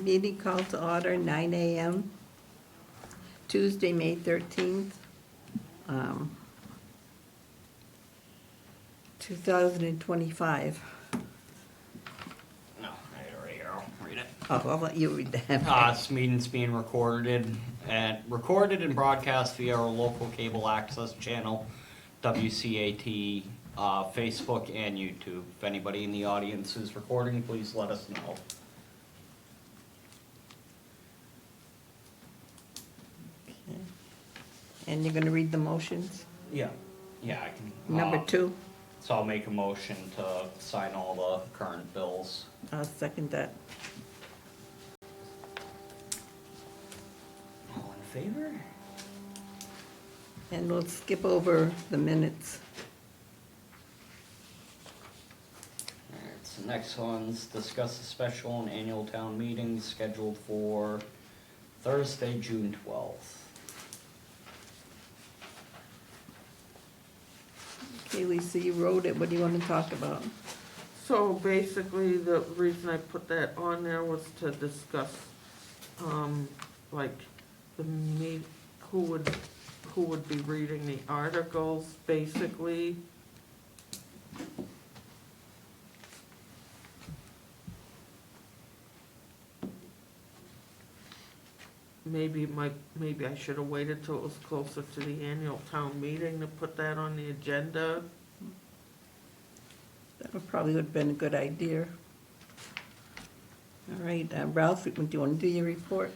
Meeting called to order, 9 a.m., Tuesday, May 13th, 2025. No, I had it right here, I'll read it. Oh, I'll let you read that. This meeting's being recorded and broadcast via our local cable access channel, WCAT, Facebook and YouTube. If anybody in the audience is recording, please let us know. Okay. And you're gonna read the motions? Yeah. Yeah, I can. Number 2, So I'll make a motion to sign all the current bills. I'll second that. All in favor? And we'll skip over the minutes. Alright, so next one's discuss the special and annual town meetings scheduled for Thursday, June 12th. Okay, Lisa, you wrote it, what do you wanna talk about? So basically, the reason I put that on there was to discuss, like, who would be reading the articles, basically. Maybe I should have waited till it was closer to the annual town meeting to put that on the agenda. That probably would have been a good idea. All right, Ralph, do you wanna do your report?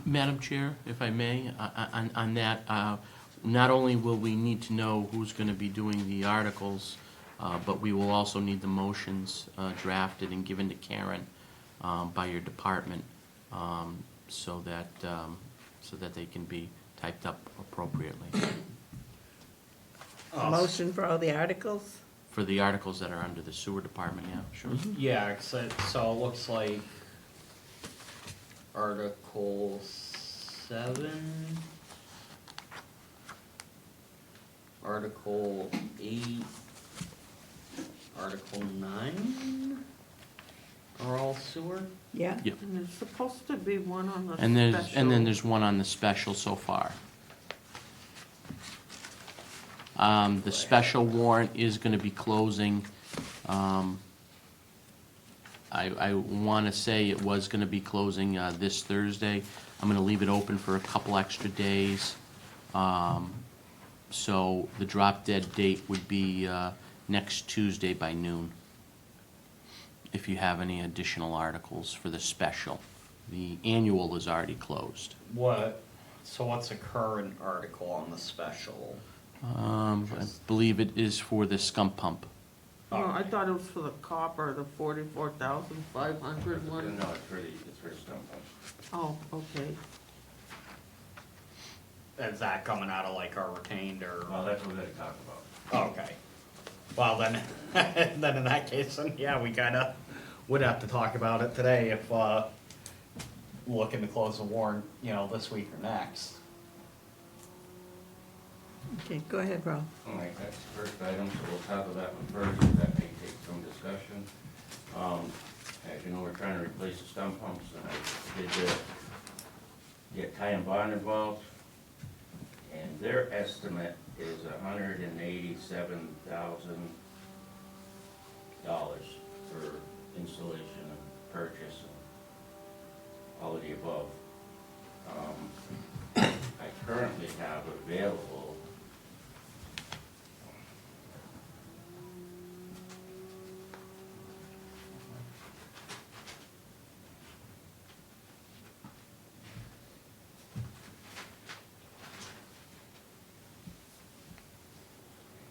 Madam Chair, if I may, on that, not only will we need to know who's going to be doing the articles, but we will also need the motions drafted and given to Karen by your department, so that they can be typed up appropriately Motion for all the articles? for the articles that are under the sewer department, yeah, sure. Yeah, so it looks like Article 7, Article 8, Article 9 are all sewer. Yeah? Yep. And there's supposed to be one on the And then special. there's one on the special so far. The special warrant is gonna be closing, I wanna say it was gonna be closing, this Thursday. I'm gonna leave it open for a couple extra days. So the drop dead date would be, next Tuesday by noon. If you have any additional articles for the special. The annual is already closed. So what's a current article on the special? I believe it is for the scump pump. No, I thought it was for the copper, the 44,500 one. No, it's for stump pump. Oh, okay. Is that coming out of like our retained or? Well, that's what we're gonna talk about. Okay. Well, then, then in that case, then yeah, we kinda would have to talk about it today if, looking to close the warrant, this week or next. Okay, go ahead, Ralph. All right, that's the first item, so we'll tackle that one first, that may take some discussion. As you know, we're trying to replace the stump pumps, and I did get Ty and Bond involved, and their estimate is $187,000 for installation and purchase and all of the above. I currently have available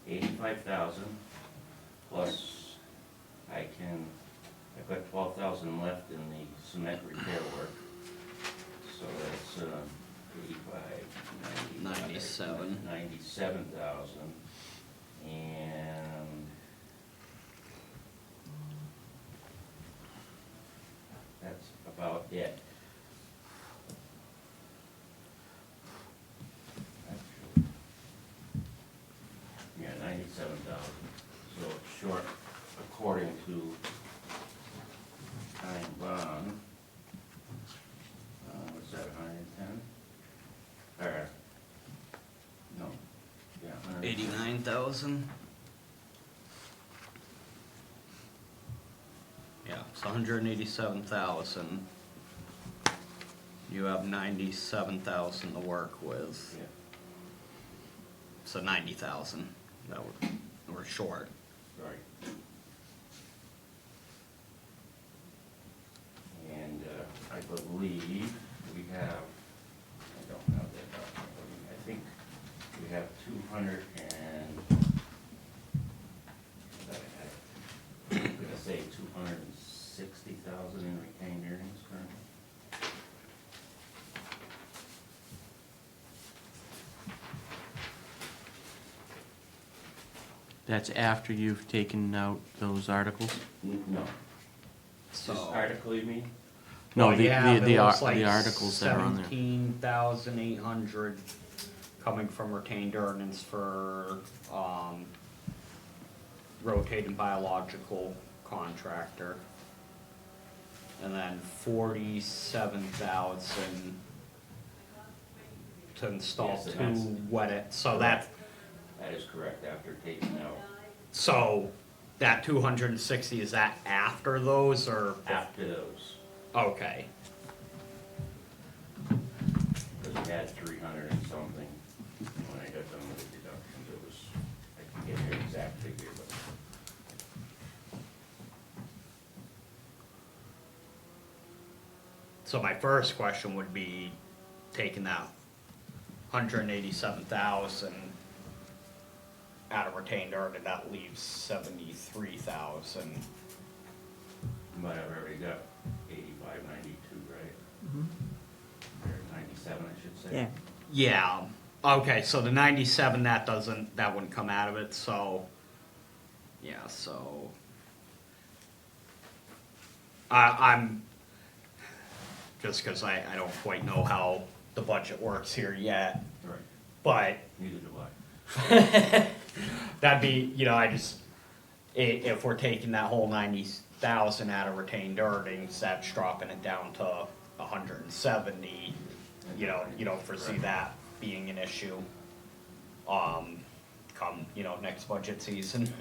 $85,000 plus I've got $12,000 left in the cement repair work. So that's 85, 90, 97. 97,000. And that's about it. Actually, yeah, 97,000. So it's short, according to Time Bond. $189,000. Yeah, it's 187,000. You have 97,000 to work with, Yeah. so 90,000 that we're short. Right. And I believe we have, I don't have that document, I think we have 200 and, I'm gonna say 260,000 in retained earnings currently. That's after you've taken out those articles? No. So. This article, you mean? No, Well, the yeah, the it looks the like articles that are on there. 17,800 coming from retained earnings for, rotating biological contractor. And then 47,000 to install Yes, and two that's- wet it, so that, That is correct, after taking out, so that 260, is that after those or? after those, Okay, because we had 300 and something when I got done with the deductions, it was, I can get your exact figure, but. so my first question would be taking that 187,000 out of retained earnings, that leaves 73,000. But I've already got 85, 92, right? Or 97, I should say. Yeah, Yeah, okay, so the 97, that wouldn't come out of it, so, yeah, so. I'm, just cause I don't quite know how the budget works here yet, Right, but neither do I. that'd be, if we're taking that whole 90,000 out of retained earnings, that's dropping it down to 170. You don't foresee that being an issue, come, next budget season. And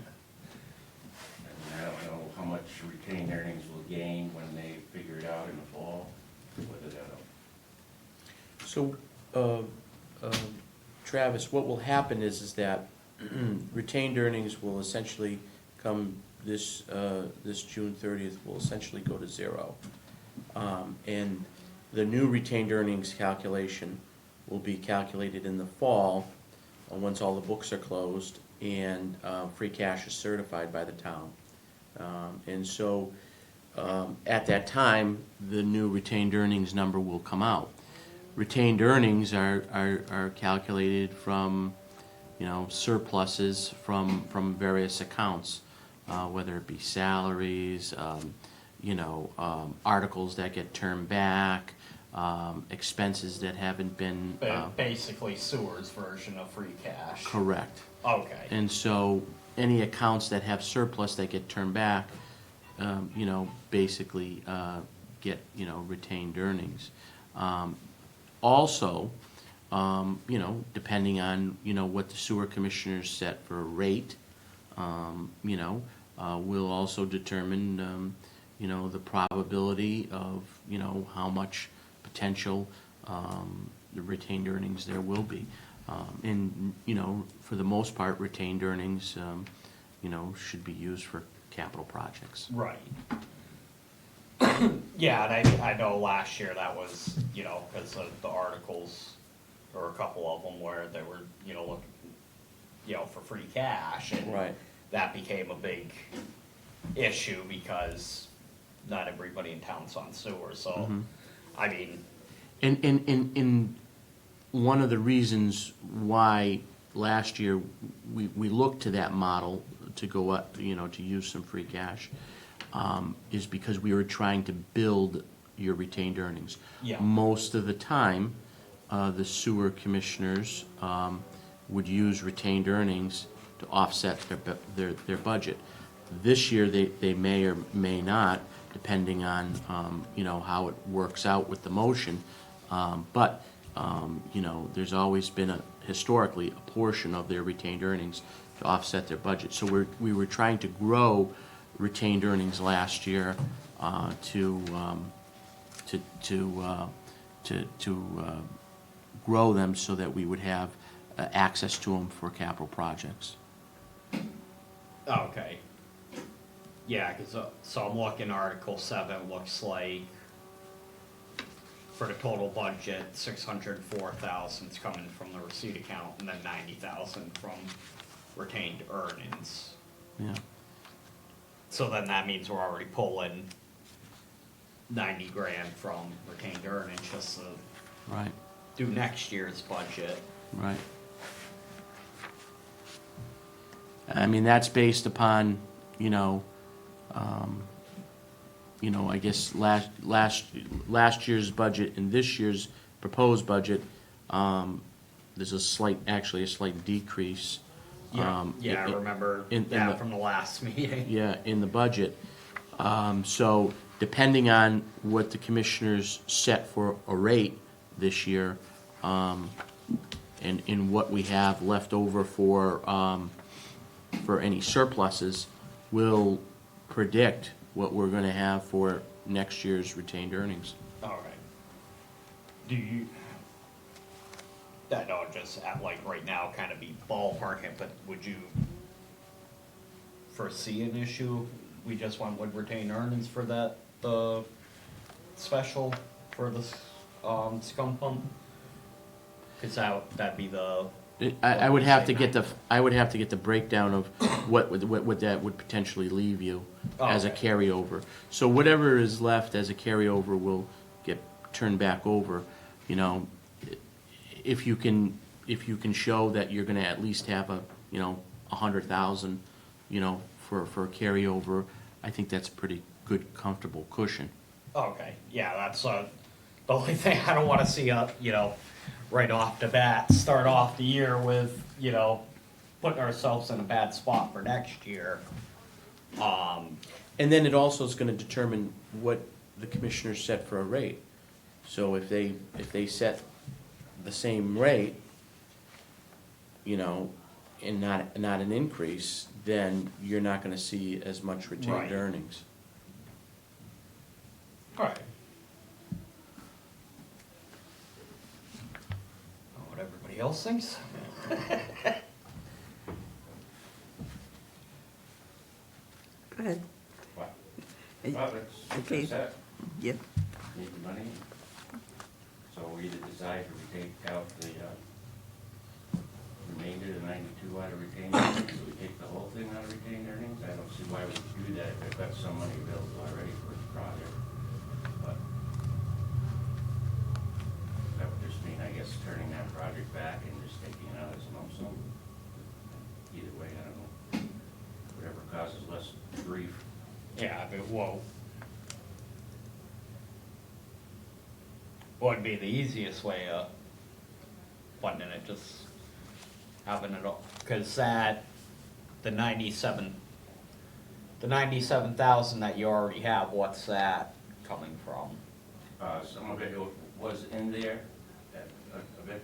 I don't know how much retained earnings will gain when they figure it out in the fall, whether that'll. So, Travis, what will happen is that retained earnings will essentially come this June 30th will essentially go to zero. And the new retained earnings calculation will be calculated in the fall, once all the books are closed and free cash is certified by the town. And so, at that time, the new retained earnings number will come out. Retained earnings are calculated from, surpluses from various accounts, whether it be salaries, articles that get turned back, expenses that haven't been, Basically sewer's version of free cash. correct. Okay, And so, any accounts that have surplus that get turned back, basically, get, retained earnings. Also, depending on, what the sewer commissioners set for a rate, will also determine, the probability of, how much potential, the retained earnings there will be. And, for the most part, retained earnings, should be used for capital projects. right. Yeah, and I know last year that was, because of the articles, there were a couple of them where they were, looking, for free cash. And Right. that became a big issue because not everybody in town's on sewer, so, Mhm. I mean, And one of the reasons why last year we looked to that model to go up, to use some free cash, is because we were trying to build your retained earnings. Yeah. Most of the time, the sewer commissioners would use retained earnings to offset their budget. This year, they may or may not, depending on, how it works out with the motion. But there's always been historically, a portion of their retained earnings to offset their budget. So we were trying to grow retained earnings last year to grow them so that we would have access to them for capital projects. Okay. Yeah, so I'm looking, Article 7 looks like for the total budget, 604,000 is coming from the receipt account, and then 90,000 from retained earnings. Yeah. So then that means we're already pulling 90 grand from retained earnings just to Right, do next year's budget. right. I mean, that's based upon, I guess last year's budget and this year's proposed budget, there's actually a slight decrease. Yeah, I in- remember in that the- from the last meeting. Yeah, in the budget. So depending on what the commissioners set for a rate this year, and what we have left over for any surpluses, will predict what we're gonna have for next year's retained earnings. All right. Do you, that don't just at like right now kind of be ballparking, but would you foresee an issue? We just went with retained earnings for that, the special for the, scum pump? Cause that'd be the, I would have to get the breakdown of what that would potentially leave you as a Okay. carryover. So whatever is left as a carryover will get turned back over, if you can show that you're gonna at least have 100,000, for carryover, I think that's a pretty good, comfortable cushion. okay, yeah, that's, the only thing I don't wanna see, right off the bat, start off the year with, putting ourselves in a bad spot for next year. And then it also is gonna determine what the commissioners set for a rate. So if they set the same rate, and not an increase, then you're not gonna see as much retained Right. earnings. Alright. What everybody else thinks? Go ahead. What? Uh, Well, it's okay. set, Yep. need the money. So we either decide to take out the, remainder, the 92 out of retained earnings, so we take the whole thing out of retained earnings. I don't see why we would do that if they've got some money available already for the project. But that would just mean, I guess, turning that project back and just taking it out as a lump sum. Either way, I don't know. Whatever causes less grief. Yeah, but whoa. What would be the easiest way of funding it, just having it all, cause the 97,000 that you already have, what's that coming from? Some of it was in there, a bit.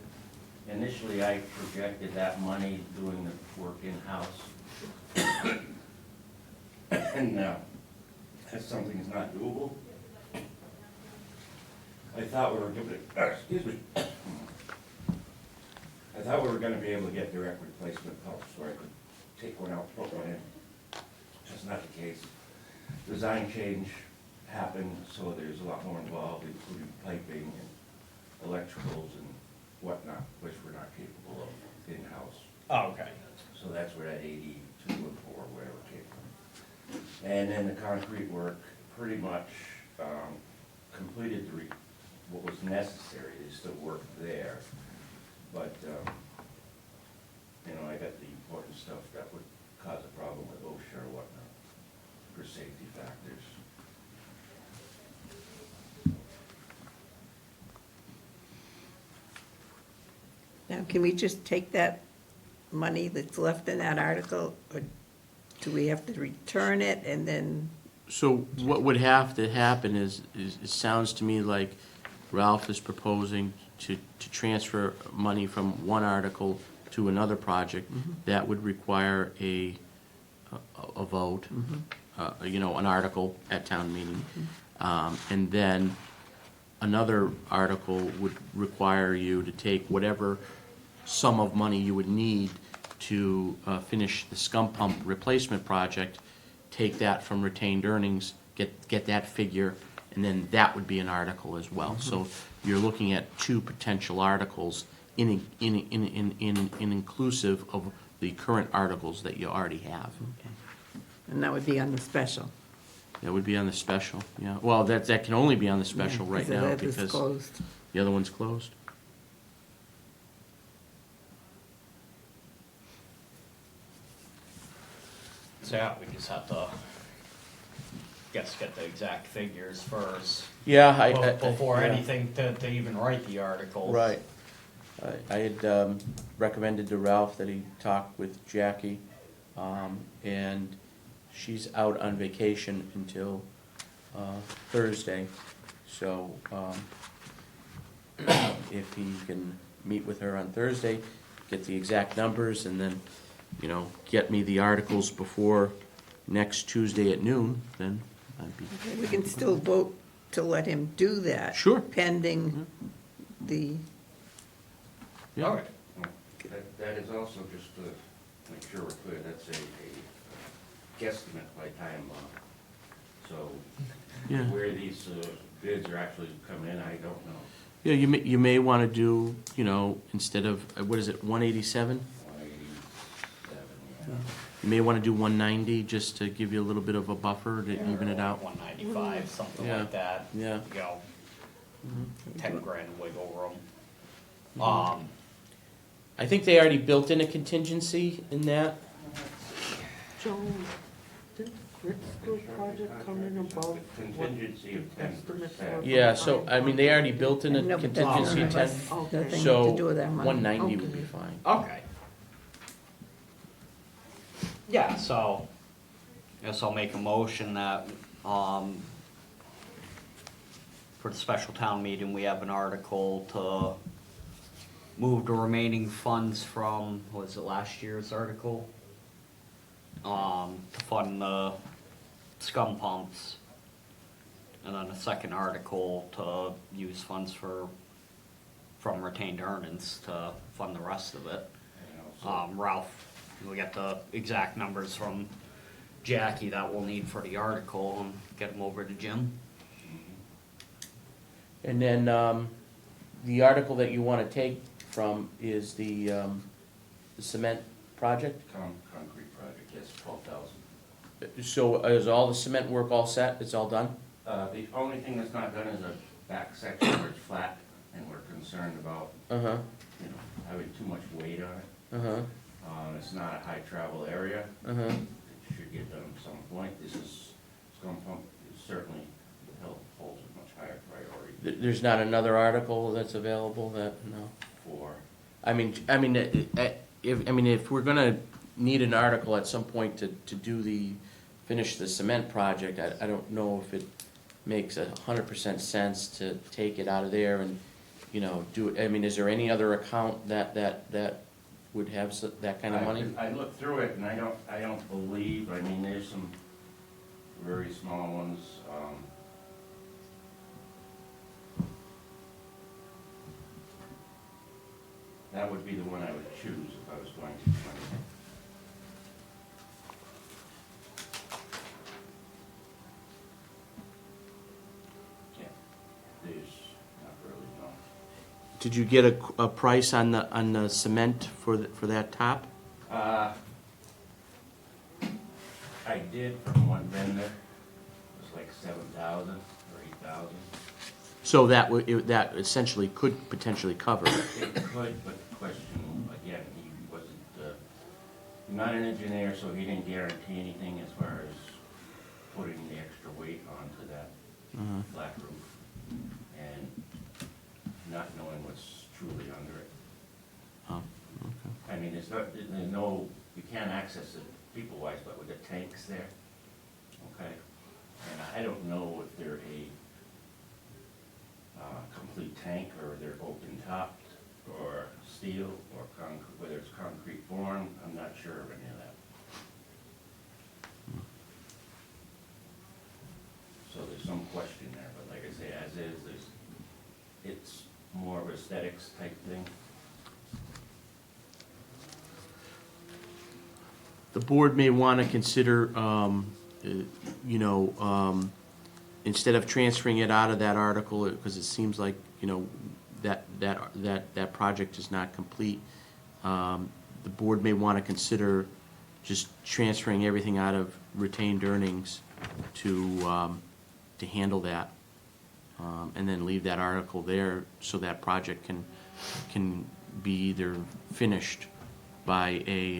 Initially, I projected that money doing the work in-house. And that's something that's not doable. I thought we were gonna, excuse me. I thought we were gonna be able to get direct replacement pumps, where I could take one out, put one in. That's not the case. Design change happened, so there's a lot more involved, including piping and electricals and whatnot, which we're not capable of in-house. Oh, okay. So that's where that 82 and 4, whatever came from. And then the concrete work pretty much completed what was necessary. There's still work there. But, I got the important stuff that would cause a problem with OSHA or whatnot for safety factors. Now, can we just take that money that's left in that article, or do we have to return it and then, So what would have to happen is it sounds to me like Ralph is proposing to transfer money from one article to another project, that would require a vote, you know, an article at town meeting. And then another article would require you to take whatever sum of money you would need to finish the scum pump replacement project, take that from retained earnings, get that figure, and then that would be an article as well. So you're looking at two potential articles in inclusive of the current articles that you already have. And that would be on the special. That would be on the special, yeah. Well, that can only be on the special Yeah, right now that is because closed. the other one's closed. So yeah, we just have to, get the exact figures first. Yeah, Before yeah. anything to even write the article. Right. I had recommended to Ralph that he talk with Jackie, and she's out on vacation until Thursday. So if he can meet with her on Thursday, get the exact numbers, and then, you know, get me the articles before next Tuesday at noon, then I'd be, We can still vote to let him do that. Sure. Pending the, yeah. All right. That is also, just to make sure we're clear, that's a guesstimate by time bomb. So Yeah. where these bids are actually coming in, I don't know. Yeah, you may want to do, you know, instead of, what is it, 187? 187, yeah. You may want to do 190, just to give you a little bit of a buffer to even it out. 195, something Yeah. like that. Yeah. You know, 10 grand wiggle room. I think they already built in a contingency in that. Joan, didn't the Gritsko project come in above what Contingency of estimates 10%. were? Yeah, so, I mean, they already built in a no, but that's contingency none of of 10. us, Okay. nothing So, to do with our money. 190 would Okay. be fine. Okay. Yeah, so, guess I'll make a motion that, for the special town meeting, we have an article to move the remaining funds from, was it last year's article? To fund the scum pumps. And then a second article to use funds from retained earnings to fund the rest of it. And also, Ralph, we'll get the exact numbers from Jackie that we'll need for the article and get them over to Jim. And then, the article that you want to take from is the cement project. concrete project, yes, 12,000. So is all the cement work all set? It's all done? The only thing that's not done is a back section where it's flat, and we're concerned about, Uh-huh, you know, having too much weight on it. uh-huh, It's not a high travel area. uh-huh. It should get done at some point. This is, scum pump is certainly holds a much higher priority There's not another article that's available that, no? for, If we're gonna need an article at some point to finish the cement project, I don't know if it makes 100% sense to take it out of there and, you know, is there any other account that would have that kind of money? I looked through it and I don't believe, there's some very small ones. That would be the one I would choose if I was going to. Yeah, there's not really, no. Did you get a price on the cement for that top? I did from one vendor, it was like 7,000 or 8,000. So that essentially could potentially cover it. It could, but the question, again, he wasn't, not an engineer, so he didn't guarantee anything as far as putting the extra weight onto that flat roof, and not knowing what's truly under it. Oh, okay. There's no, you can't access it people-wise, but with the tanks there, okay? And I don't know if they're a complete tank, or they're open-topped, or steel or whether it's concrete form, I'm not sure of any of that. So there's some question there, but like I say, as is, it's more of aesthetics type thing. The board may want to consider, you know, instead of transferring it out of that article, because it seems like, you know, that project is not complete, the board may want to consider just transferring everything out of retained earnings to handle that, and then leave that article there so that project can be either finished by a,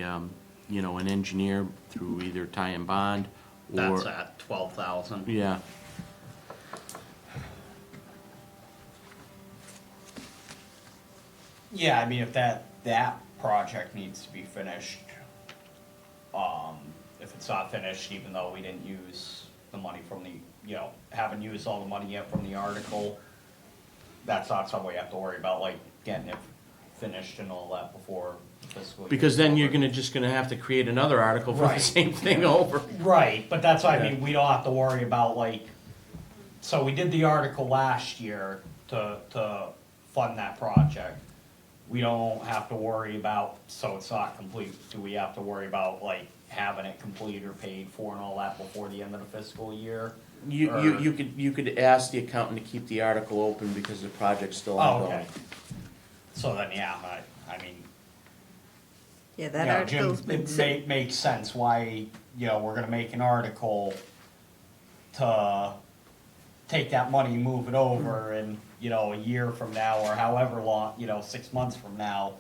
you know, an engineer through either tie and bond or. That's at 12,000. Yeah, Yeah, I mean, if that project needs to be finished, if it's not finished, even though we didn't use the money from the, you know, haven't used all the money yet from the article, that's not something we have to worry about, like, getting it finished and all that before the fiscal year. because then you're over. just gonna have to create another article for the Right. same thing over. Right, but that's what I Yeah. mean, we don't have to worry about, like, so we did the article last year to fund that project. We don't have to worry about, so it's not complete, do we have to worry about, like, having it complete or paid for and all that before the end of the fiscal year? You could ask the accountant to keep the article open because the project's still Oh, ongoing. okay. So then, yeah, I mean, Yeah, you that know, article's Jim, been it sitting. makes sense why, you know, we're gonna make an article to take that money, move it over, and, you know, a year from now, or however long, you know, 6 months from now,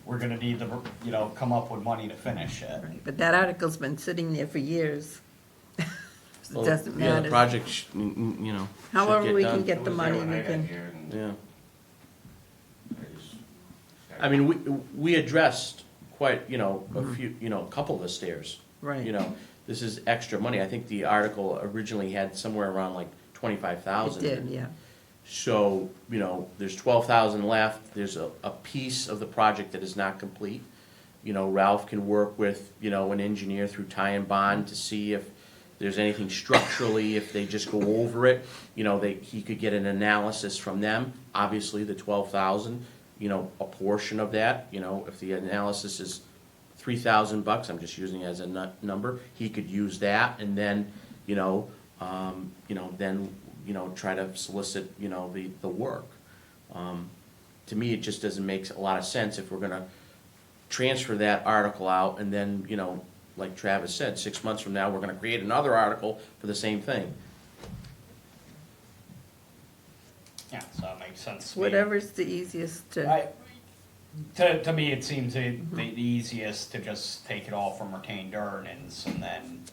we're gonna need to, you know, come up with money to finish it. Right, but that article's been sitting there for years. It Well, doesn't Yeah, the matter. project, you know. should However we done. can get It the was there money, when we I got can, here, and Yeah, I just I mean, we addressed quite, you know, a few, you know, a couple of the stairs. right. You know, this is extra money. I think the article originally had somewhere around like It 25,000. did, yeah. So, you know, there's 12,000 left, there's a piece of the project that is not complete. You know, Ralph can work with, you know, an engineer through tie and bond to see if there's anything structurally, if they just go over it, you know, he could get an analysis from them. Obviously, the 12,000, you know, a portion of that, you know, if the analysis is $3,000, I'm just using it as a number, he could use that and then, try to solicit, you know, the work. To me, it just doesn't make a lot of sense if we're gonna transfer that article out and then, you know, like Travis said, 6 months from now, we're gonna create another article for the same thing. Yeah, so that makes sense to me. Whatever's the easiest to, To me, it seems the easiest to just take it all from retained earnings and then,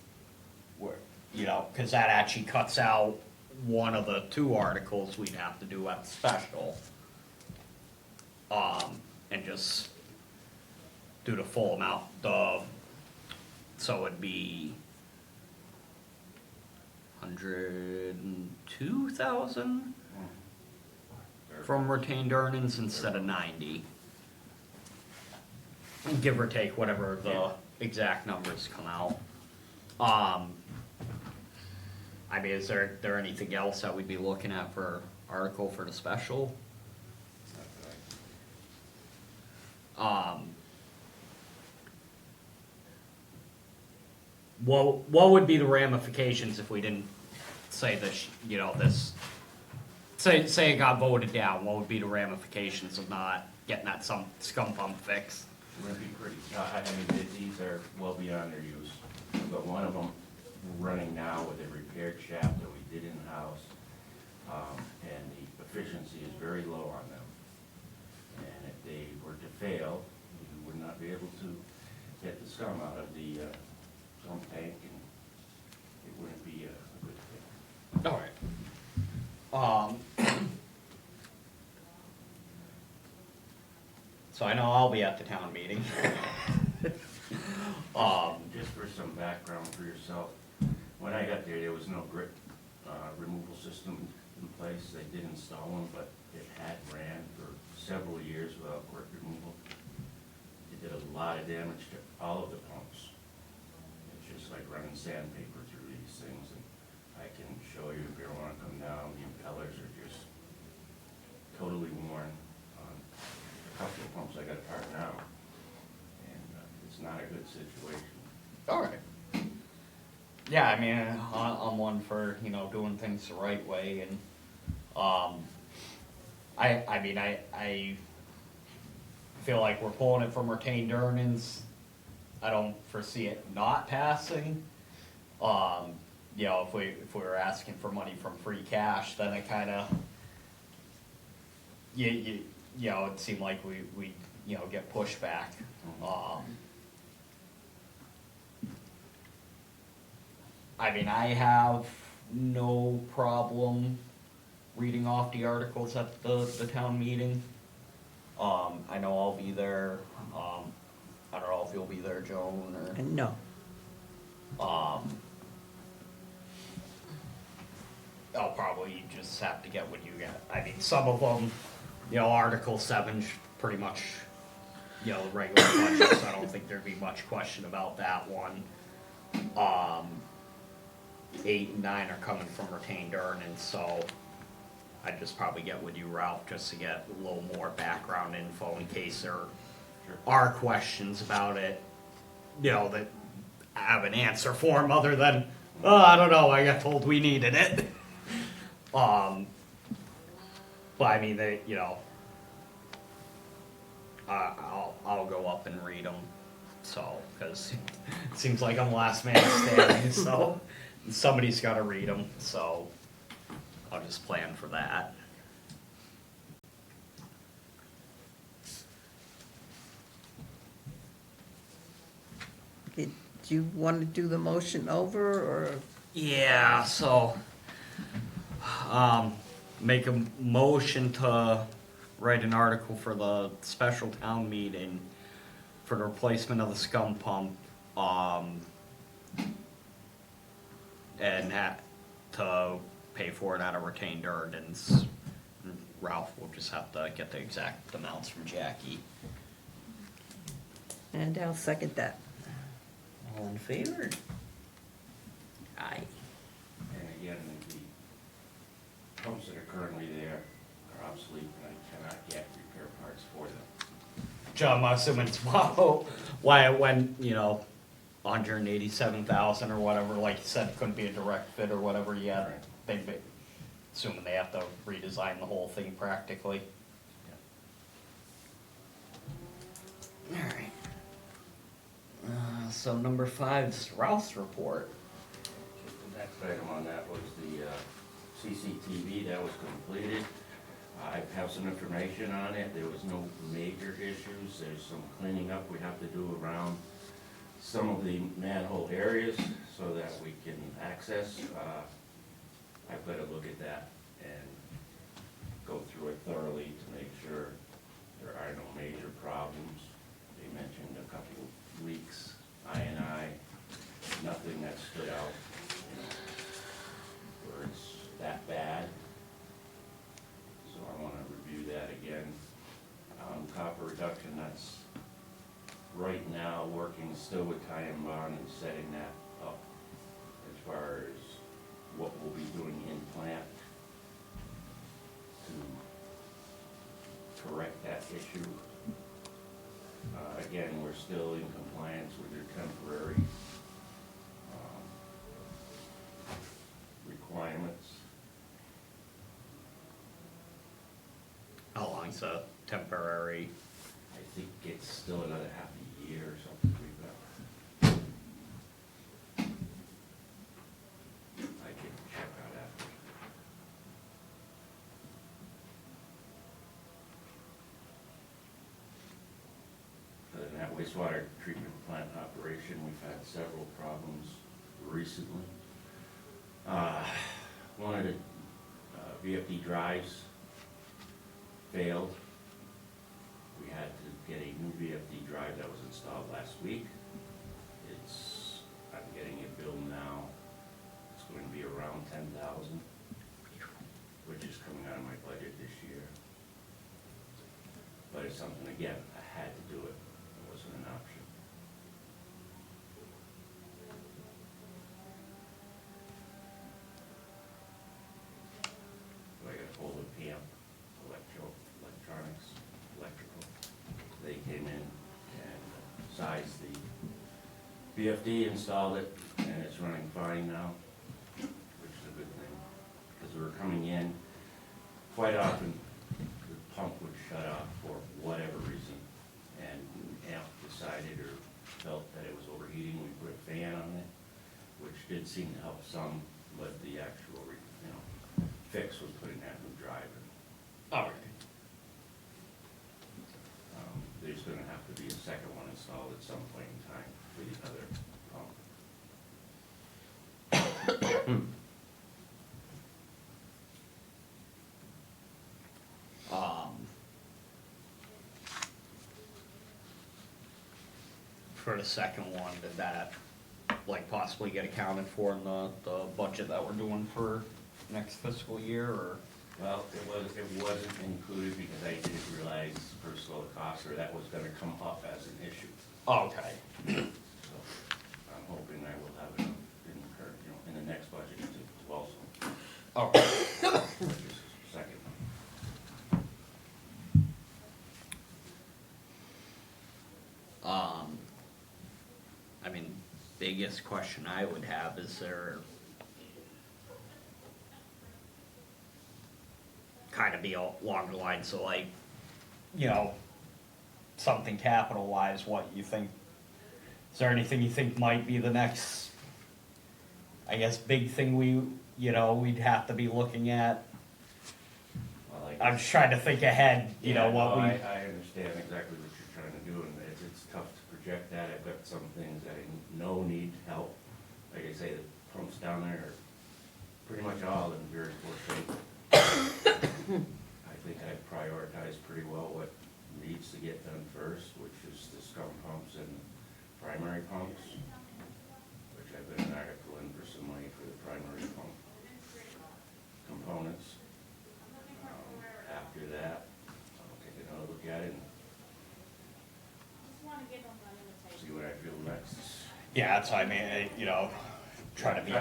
you know, because that actually cuts out one of the two articles we'd have to do at the special. And just do the full amount, so it'd be 102,000 from retained earnings instead of 90. Give or take whatever the exact numbers come out. I mean, is there anything else that we'd be looking at for article for the special? What would be the ramifications if we didn't say this, you know, this, say it got voted down, what would be the ramifications of not getting that scum pump fixed? Would be pretty, I mean, these are well beyond their use. We've got one of them running now with a repaired shaft that we did in-house, and the efficiency is very low on them. And if they were to fail, we would not be able to get the scum out of the sump tank, and it wouldn't be a good thing. Alright. So I know I'll be at the town meeting. Just for some background for yourself, when I got there was no grit removal system in place. They did install them, but it had ran for several years without quick removal. It did a lot of damage to all of the pumps. It's just like running sandpaper through these things, and I can show you if you wanna come down, the impellers are just totally worn on a couple of pumps I got apart now. And it's not a good situation. All right. Yeah, I mean, I'm one for, you know, doing things the right way, and, I mean, I feel like we're pulling it from retained earnings. I don't foresee it not passing. You know, if we were asking for money from free cash, then it kinda, you know, it seemed like we, you know, get pushback. I mean, I have no problem reading off the articles at the town meeting. I know I'll be there, I don't know if you'll be there, Joan, And no, or, I'll probably just have to get what you get. I mean, some of them, you know, Article 7's pretty much, you know, the regular budget, so I don't think there'd be much question about that one. 8 and 9 are coming from retained earnings, so I'd just probably get with you, Ralph, just to get a little more background info in case there are questions about it, you know, that I have an answer for them other than, oh, I don't know, I got told we needed it. But I mean, they, you know, I'll go up and read them, so, cause it seems like I'm the last man standing, so somebody's gotta read them, so I'll just plan for that. okay, do you want to do the motion over, or, Yeah, so, make a motion to write an article for the special town meeting for the replacement of the scum pump, and to pay for it out of retained earnings. Ralph will just have to get the exact amounts from Jackie. and I'll second that. All in favor? Aye. And again, the pumps that are currently there are obsolete, and I cannot get repair parts for them. John, I'm assuming it's why it went, you know, 187,000 or whatever, like you said, couldn't be a direct fit or whatever yet. Assuming they have to redesign the whole thing practically. Alright. So number 5 is Ralph's report. The next item on that was the CCTV that was completed. I have some information on it. There was no major issues. There's some cleaning up we have to do around some of the manhole areas so that we can access. I've got to look at that and go through it thoroughly to make sure there are no major problems. They mentioned a couple of leaks, I&I, nothing that stood out, you know, where it's that bad. So I want to review that again. Copper reduction, that's right now working still with Ty and Bond and setting that up as far as what we'll be doing in plant to correct that issue. Again, we're still in compliance with your temporary requirements. How long's a temporary? I think it's still another half a year or something we've got. I can check out after. Other than that wastewater treatment plant operation, we've had several problems recently. One of the VFD drives failed. We had to get a new VFD drive that was installed last week. I'm getting it billed now. It's going to be around 10,000, which is coming out of my budget this year. replace something again, I had to do it. It wasn't an option. I got a hold of PM, electronics, electrical. They came in and sized the VFD, installed it, and it's running fine now, which is a good thing. Because we were coming in, quite often, the pump would shut off for whatever reason, and amp decided or felt that it was overheating, we put a fan on it, which did seem to help some, but the actual, fix was putting that new drive in. Alright. There's gonna have to be a second one installed at some point in time for the other pump. For the second one, did that like possibly get accounted for in the budget that we're doing for next fiscal year, or? Well, it wasn't included because I didn't realize first of all the cost, or that was gonna come up as an issue. Okay. So I'm hoping I will have it in the current, in the next budget to also Okay. purchase a second. I mean, biggest question I would have is there kind of be along the lines, so like, something capital wise, what you think, is there anything you think might be the next, I guess, big thing we'd have to be looking at? Well, I'm just trying to think ahead, Yeah, what no, we. I understand exactly what you're trying to do, and it's tough to project that. I've got some things that I know need help. Like I say, the pumps down there are pretty much all in very poor shape. I think I prioritize pretty well what needs to get done first, which is the scum pumps and primary pumps, which I've been an article in for some money for the primary pump components. After that, I'll take another look at it and see what I feel next. Yeah, that's what I mean, try to be,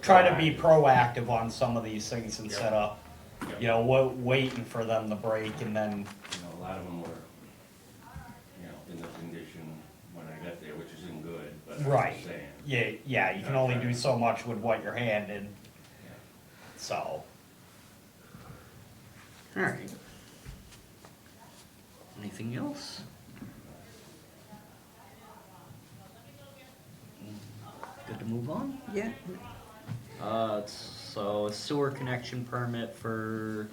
Try to be as proactive on some of these things instead of, Yep. waiting for them to break and then, A lot of them were, in the condition when I got there, which isn't good, but I'm right. just saying. Yeah, you can only do so much with what you're handed, Yeah. so. Alright. Anything else? Good to move on? Yeah, So sewer connection permit for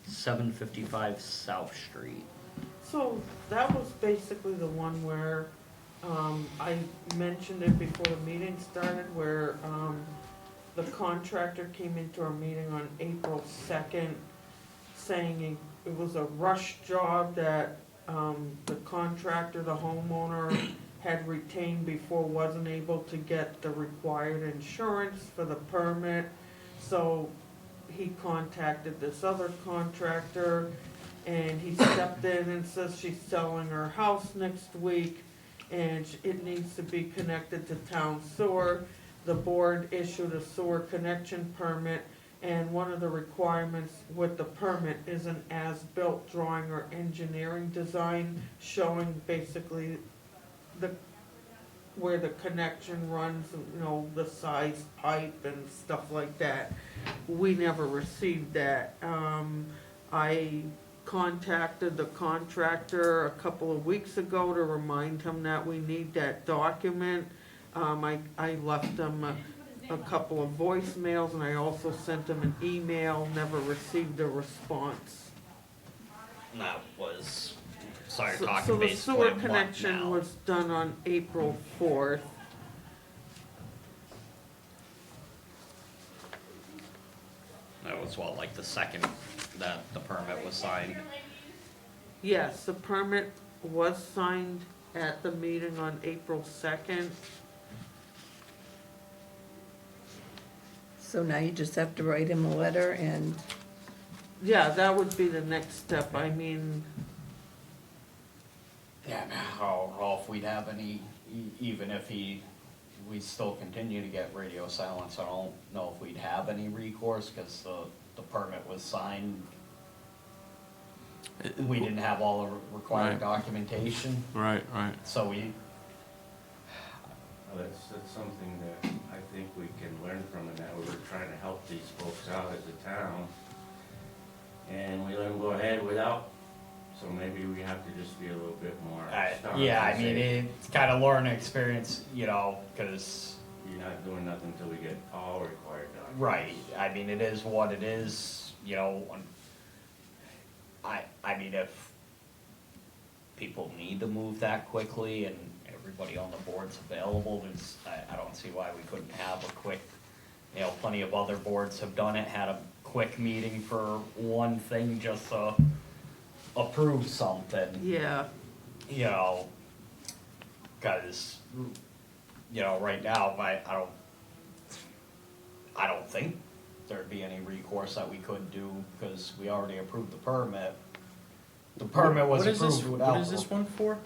755 South Street. So that was basically the one where, I mentioned it before the meeting started, where, the contractor came into our meeting on April 2nd, saying it was a rush job that, the contractor, the homeowner, had retained before, wasn't able to get the required insurance for the permit. So he contacted this other contractor, and he stepped in and says she's selling her house next week, and it needs to be connected to town sewer. The board issued a sewer connection permit, and one of the requirements with the permit is an as-built drawing or engineering design showing basically where the connection runs, the size pipe and stuff like that. We never received that. I contacted the contractor a couple of weeks ago to remind him that we need that document. I left him a couple of voicemails, and I also sent him an email, never received a response. That was, sorry, So talking the basically sewer a month connection now. was done on April 4th. That was what, like the second that the permit was signed? Yes, the permit was signed at the meeting on April 2nd. so now you just have to write him a letter and, Yeah, that would be the next step. I mean, Yeah, I don't know if we'd have any, even if we still continue to get radio silence, I don't know if we'd have any recourse, cause the permit was signed. We didn't have all the required Right. documentation, Right, right. so we, Well, that's something that I think we can learn from, and that we were trying to help these folks out as a town. And we let them go ahead without, so maybe we have to just be a little bit more stern. yeah, I and mean, say, it's kinda learning experience, you know, cause, You're not doing nothing until we get all required documents. right, I mean, it is what it is, you know, I mean, if people need to move that quickly and everybody on the board's available, there's, I don't see why we couldn't have a quick, you know, plenty of other boards have done it, had a quick meeting for one thing, just to approve something, Yeah, you know, cause, you know, right now, I don't think there'd be any recourse that we could do, cause we already approved the permit. The permit was What is this- approved without. What is this one for?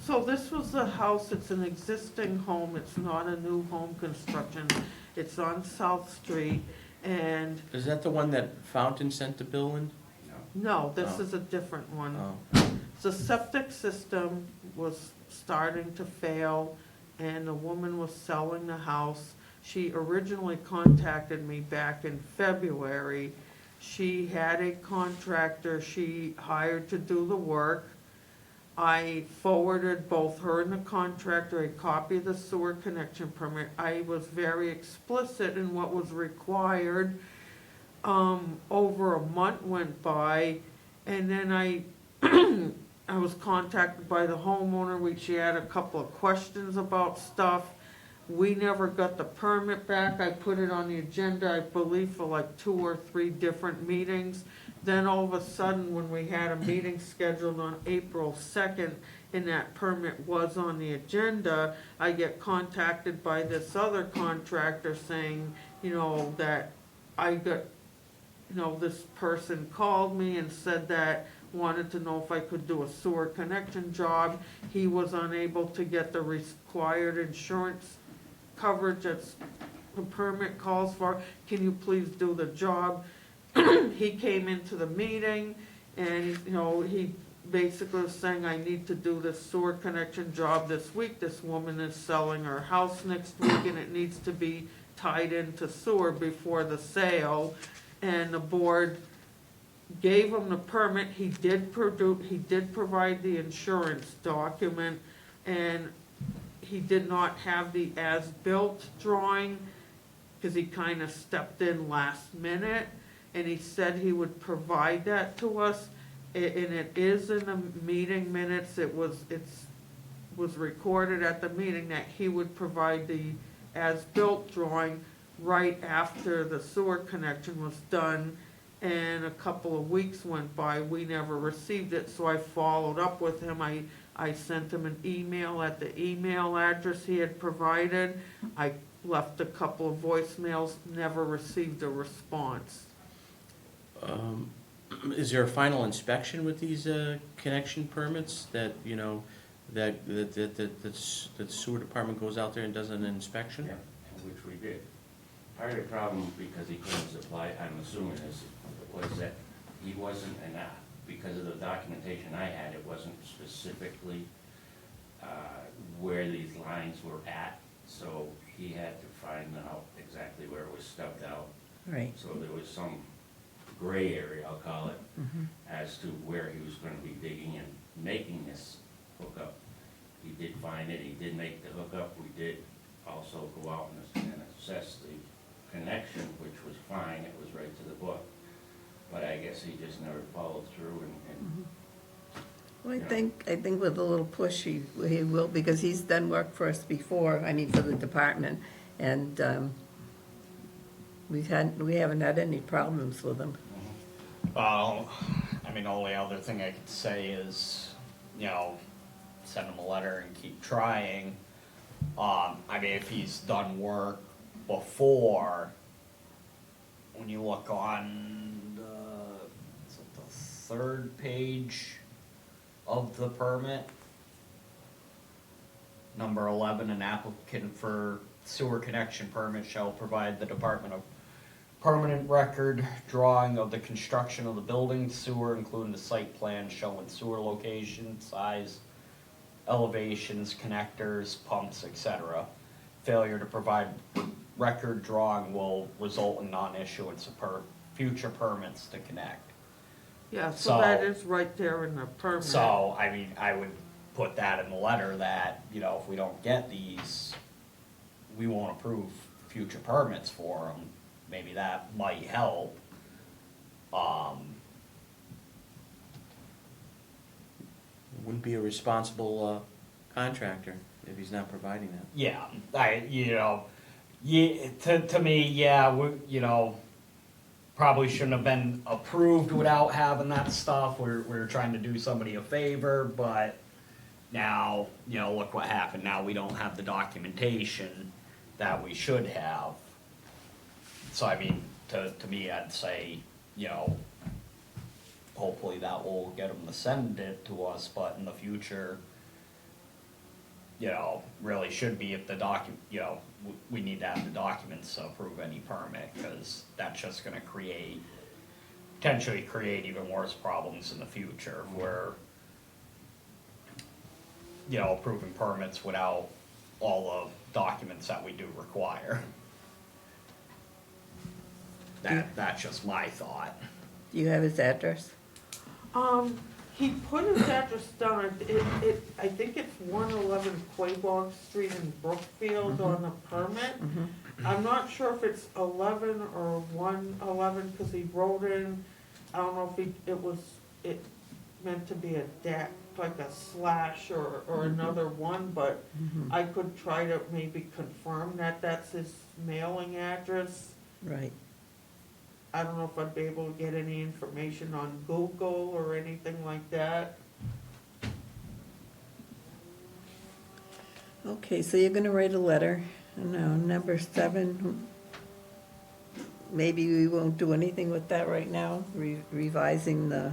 so this was the house, it's an existing home, it's not a new home construction. It's on South Street, and, Is that the one that Fountain sent the bill in? no, this Oh. is a different one. Oh, The septic system was starting to fail, and the woman was selling the house. She originally contacted me back in February. She had a contractor she hired to do the work. I forwarded both her and the contractor a copy of the sewer connection permit. I was very explicit in what was required. Over a month went by, and then I was contacted by the homeowner, she had a couple of questions about stuff. We never got the permit back, I put it on the agenda, I believe, for like 2 or 3 different meetings. Then all of a sudden, when we had a meeting scheduled on April 2nd, and that permit was on the agenda, I get contacted by this other contractor saying, you know, that I got, you know, this person called me and said that, wanted to know if I could do a sewer connection job. He was unable to get the required insurance coverage that's the permit calls for. Can you please do the job? He came into the meeting and, you know, he basically was saying, I need to do this sewer connection job this week. This woman is selling her house next week and it needs to be tied into sewer before the sale. And the board gave him the permit, he did provide the insurance document, and he did not have the as-built drawing, cause he kinda stepped in last minute, and he said he would provide that to us, and it is in the meeting minutes, it was recorded at the meeting that he would provide the as-built drawing right after the sewer connection was done. And a couple of weeks went by, we never received it, so I followed up with him. I sent him an email at the email address he had provided. I left a couple of voicemails, never received a response. Is there a final inspection with these connection permits that, you know, that sewer department goes out there and does an inspection? Yeah, which we did. Part of the problem, because he couldn't supply, I'm assuming was that he wasn't, and because of the documentation I had, it wasn't specifically where these lines were at, so he had to find out exactly where it was stubbed out. Right. So there was some gray area, I'll call it, as to where he was gonna be digging and making this hookup. He did find it, he did make the hookup, we did also go out and assess the connection, which was fine, it was right to the book. But I guess he just never followed through and Well, I think with a little push, he will, because he's done work for us before, I mean, for the department, and we haven't had any problems with him. Well, I mean, the only other thing I could say is, you know, send him a letter and keep trying. I mean, if he's done work before, when you look on the 3rd page of the permit, Number 11, an applicant for sewer connection permit shall provide the Department of Permanent record drawing of the construction of the building, sewer, including the site plan showing sewer location, size, elevations, connectors, pumps, etc. Failure to provide record drawing will result in non-issuance of future permits to connect. Yeah, so that So- is right there in the permit. So, I mean, I would put that in the letter that, you know, if we don't get these, we won't approve future permits for them. Maybe that might help. Wouldn't be a responsible contractor if he's not providing that. Yeah, to me, yeah, you know, probably shouldn't have been approved without having that stuff. We're trying to do somebody a favor, but now, you know, look what happened. Now we don't have the documentation that we should have. So I mean, to me, I'd say, you know, hopefully that will get them to send it to us, but in the future, you know, really should be if the you know, we need to have the documents to approve any permit, because that's just gonna potentially create even worse problems in the future, where, you know, approving permits without all the documents that we do require. That's just my thought. Do you have his address? He put his address down, I think it's 111 Quabog Street in Brookfield on the permit. I'm not sure if it's 11 or 111, cause he wrote in, I don't know if it meant to be a dash, like a slash or another one, but I could try to maybe confirm that that's his mailing address. Right. I don't know if I'd be able to get any information on Google or anything like that. Okay, so you're gonna write a letter, now, number 7, maybe we won't do anything with that right now, revising the,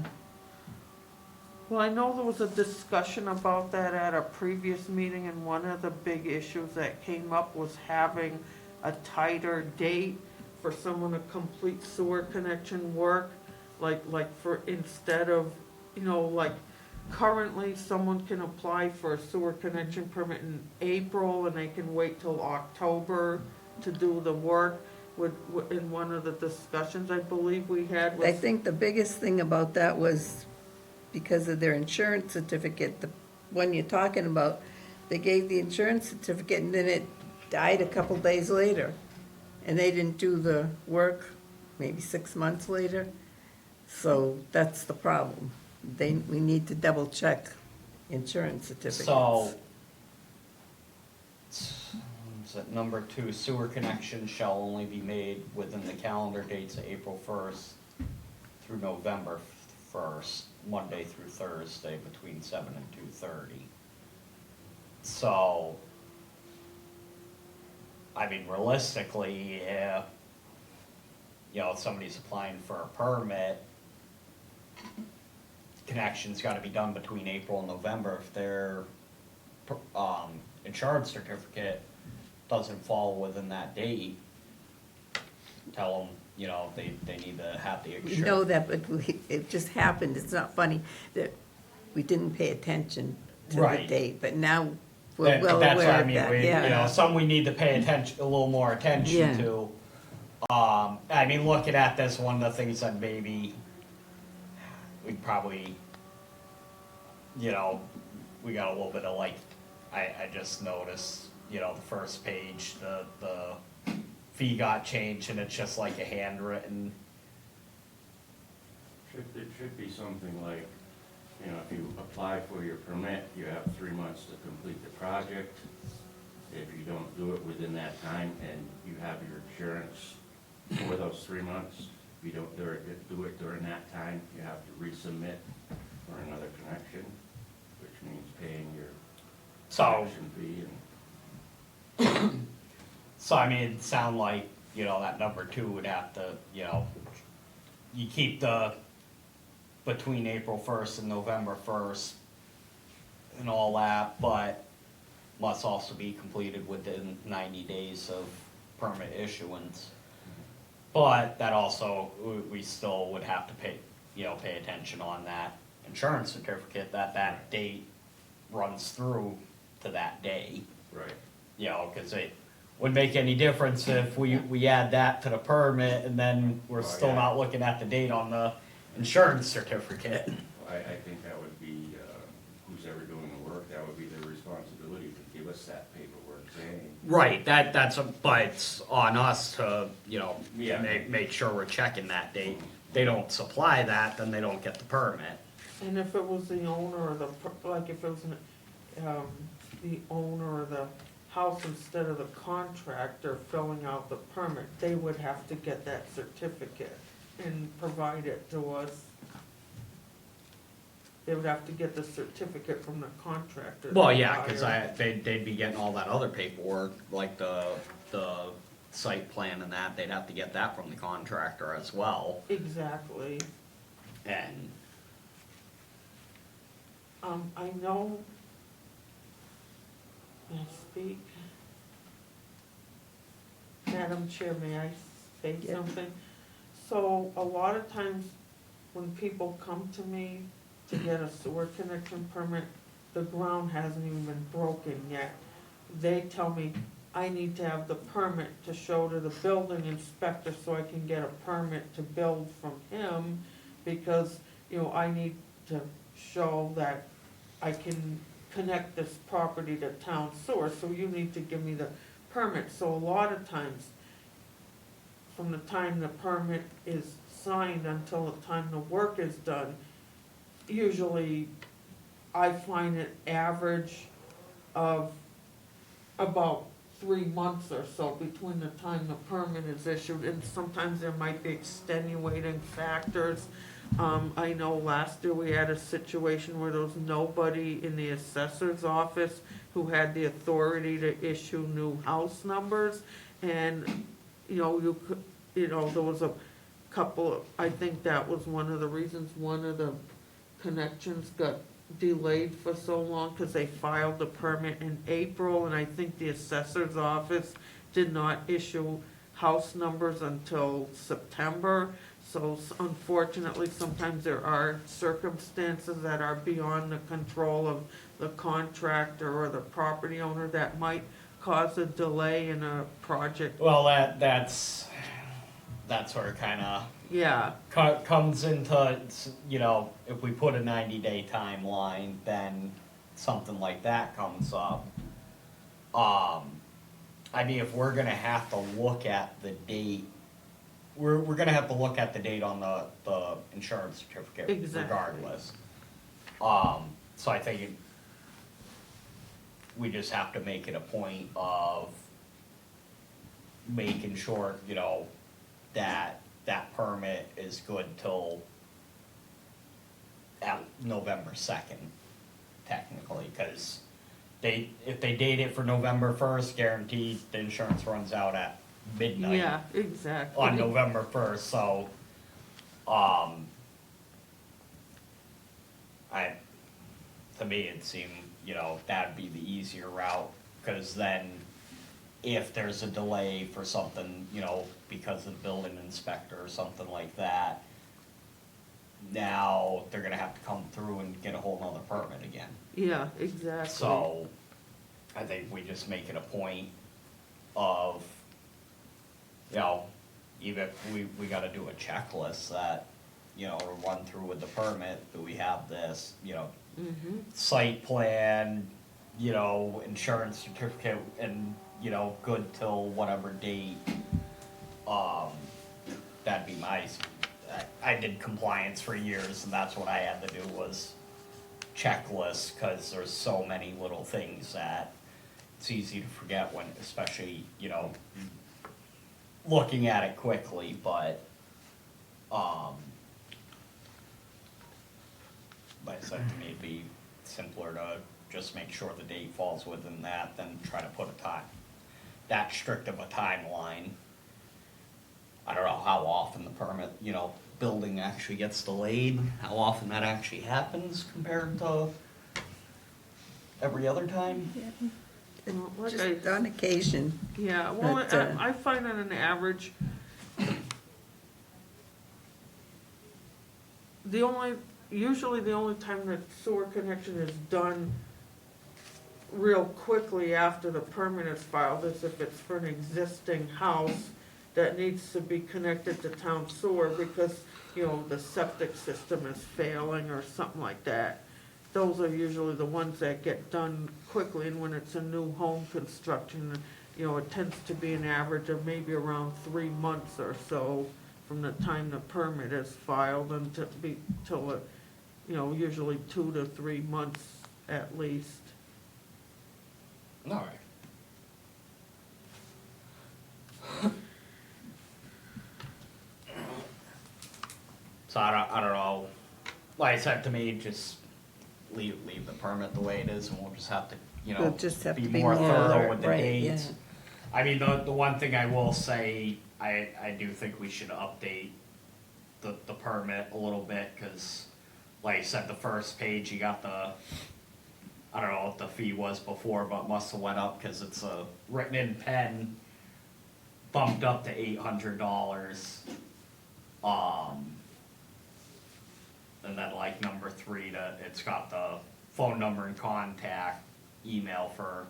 Well, I know there was a discussion about that at a previous meeting, and one of the big issues that came up was having a tighter date for someone to complete sewer connection work, like for, instead of, you know, like currently someone can apply for a sewer connection permit in April and they can wait till October to do the work. In one of the discussions I believe we had was. I think the biggest thing about that was because of their insurance certificate, the one you're talking about, they gave the insurance certificate and then it died a couple days later. And they didn't do the work, maybe 6 months later. So that's the problem. We need to double check insurance certificates. So, is it number 2, sewer connection shall only be made within the calendar dates of April 1st through November 1st, Monday through Thursday, between 7 and 2:30. So, I mean, realistically, if, you know, if somebody's applying for a permit, connection's gotta be done between April and November. If their, insurance certificate doesn't fall within that date, tell them, you know, they need to have the We know insurance. that, but it just happened, it's not funny, that we didn't pay attention to the Right. date, but now we're well That's what aware I of mean, that, you know, yeah. some we need to pay attention, a little more Yeah. attention to. I mean, looking at this, one of the things that maybe we'd probably, you know, we got a little bit of like, I just noticed, you know, the first page, the fee got changed and it's just like a handwritten. It should be something like, you know, if you apply for your permit, you have 3 months to complete the project. If you don't do it within that time and you have your insurance for those 3 months, if you don't do it during that time, you have to resubmit for another connection, which means paying your So, connection fee and. so I mean, it sound like, you know, that number 2 would have to, you know, you keep the, between April 1st and November 1st and all that, but must also be completed within 90 days of permit issuance. But that also, we still would have to pay, pay attention on that insurance certificate, that date runs through to that day. Right. Cause it wouldn't make any difference if we add that to the permit and then we're Oh, still yeah. not looking at the date on the insurance certificate. I think that would be, who's ever doing the work, that would be their responsibility to give us that paperwork saying. Right, but it's on us to, Yeah. make sure we're checking that date. They don't supply that, then they don't get the permit. And if it was the owner or like if it was the owner of the house instead of the contractor filling out the permit, they would have to get that certificate and provide it to us. They would have to get the certificate from the contractor. Well, yeah, cause Buyer. they'd be getting all that other paperwork, like the site plan and that, they'd have to get that from the contractor as well. Exactly. And, I know, may I speak? Madam Chair, may I say Yeah. something? So a lot of times when people come to me to get a sewer connection permit, the ground hasn't even been broken yet. They tell me, I need to have the permit to show to the building inspector so I can get a permit to build from him, because, I need to show that I can connect this property to town sewer, so you need to give me the permit. So a lot of times, from the time the permit is signed until the time the work is done, usually I find an average of about 3 months or so between the time the permit is issued, and sometimes there might be extenuating factors. I know last year we had a situation where there was nobody in the assessor's office who had the authority to issue new house numbers, and, you could, there was a couple of, I think that was one of the reasons one of the connections got delayed for so long, cause they filed the permit in April, and I think the assessor's office did not issue house numbers until September. So unfortunately, sometimes there are circumstances that are beyond the control of the contractor or the property owner that might cause a delay in a project. well, that's where it kinda Yeah, comes into, if we put a 90-day timeline, then something like that comes up. If we're gonna have to look at the date, we're gonna have to look at the date on the insurance certificate Exactly. regardless. So I think we just have to make it a point of making sure, that permit is good till at November 2nd, technically, cause if they date it for November 1st, guaranteed the insurance runs out at midnight yeah, exactly. on November 1st, so, to me, it seemed, that'd be the easier route, cause then if there's a delay for something, because of the building inspector or something like that, now they're gonna have to come through and get a whole nother permit again. Yeah, exactly. So, I think we just make it a point of, even if we gotta do a checklist that, or run through with the permit, do we have this, Mhm. site plan, insurance certificate, and, good till whatever date. That'd be I did compliance for years, and that's what I had to do was checklists, cause there's so many little things that it's easy to forget when, especially, looking at it quickly, but, like I said, to me, it'd be simpler to just make sure the date falls within that than try to put that strict of a timeline. I don't know how often the permit, building actually gets delayed, how often that actually happens compared to every other time. Well, like just I- on occasion. Yeah, well, But, I find on an average, usually the only time that sewer connection is done real quickly after the permit is filed is if it's for an existing house that needs to be connected to town sewer because, the septic system is failing or something like that. Those are usually the ones that get done quickly, and when it's a new home construction, it tends to be an average of maybe around 3 months or so from the time the permit is filed till it, usually 2 to 3 months at least. All right. So I don't know. Like I said, to me, just leave the permit the way it is, and we'll just have to, We'll just have be to be more more thorough alert, with the right, dates. yeah. I mean, the one thing I will say, I do think we should update the permit a little bit, cause like I said, the first page, you got I don't know what the fee was before, but must have went up, cause it's a written in pen, bumped up to $800. And then like number 3, it's got the phone number and contact, email for,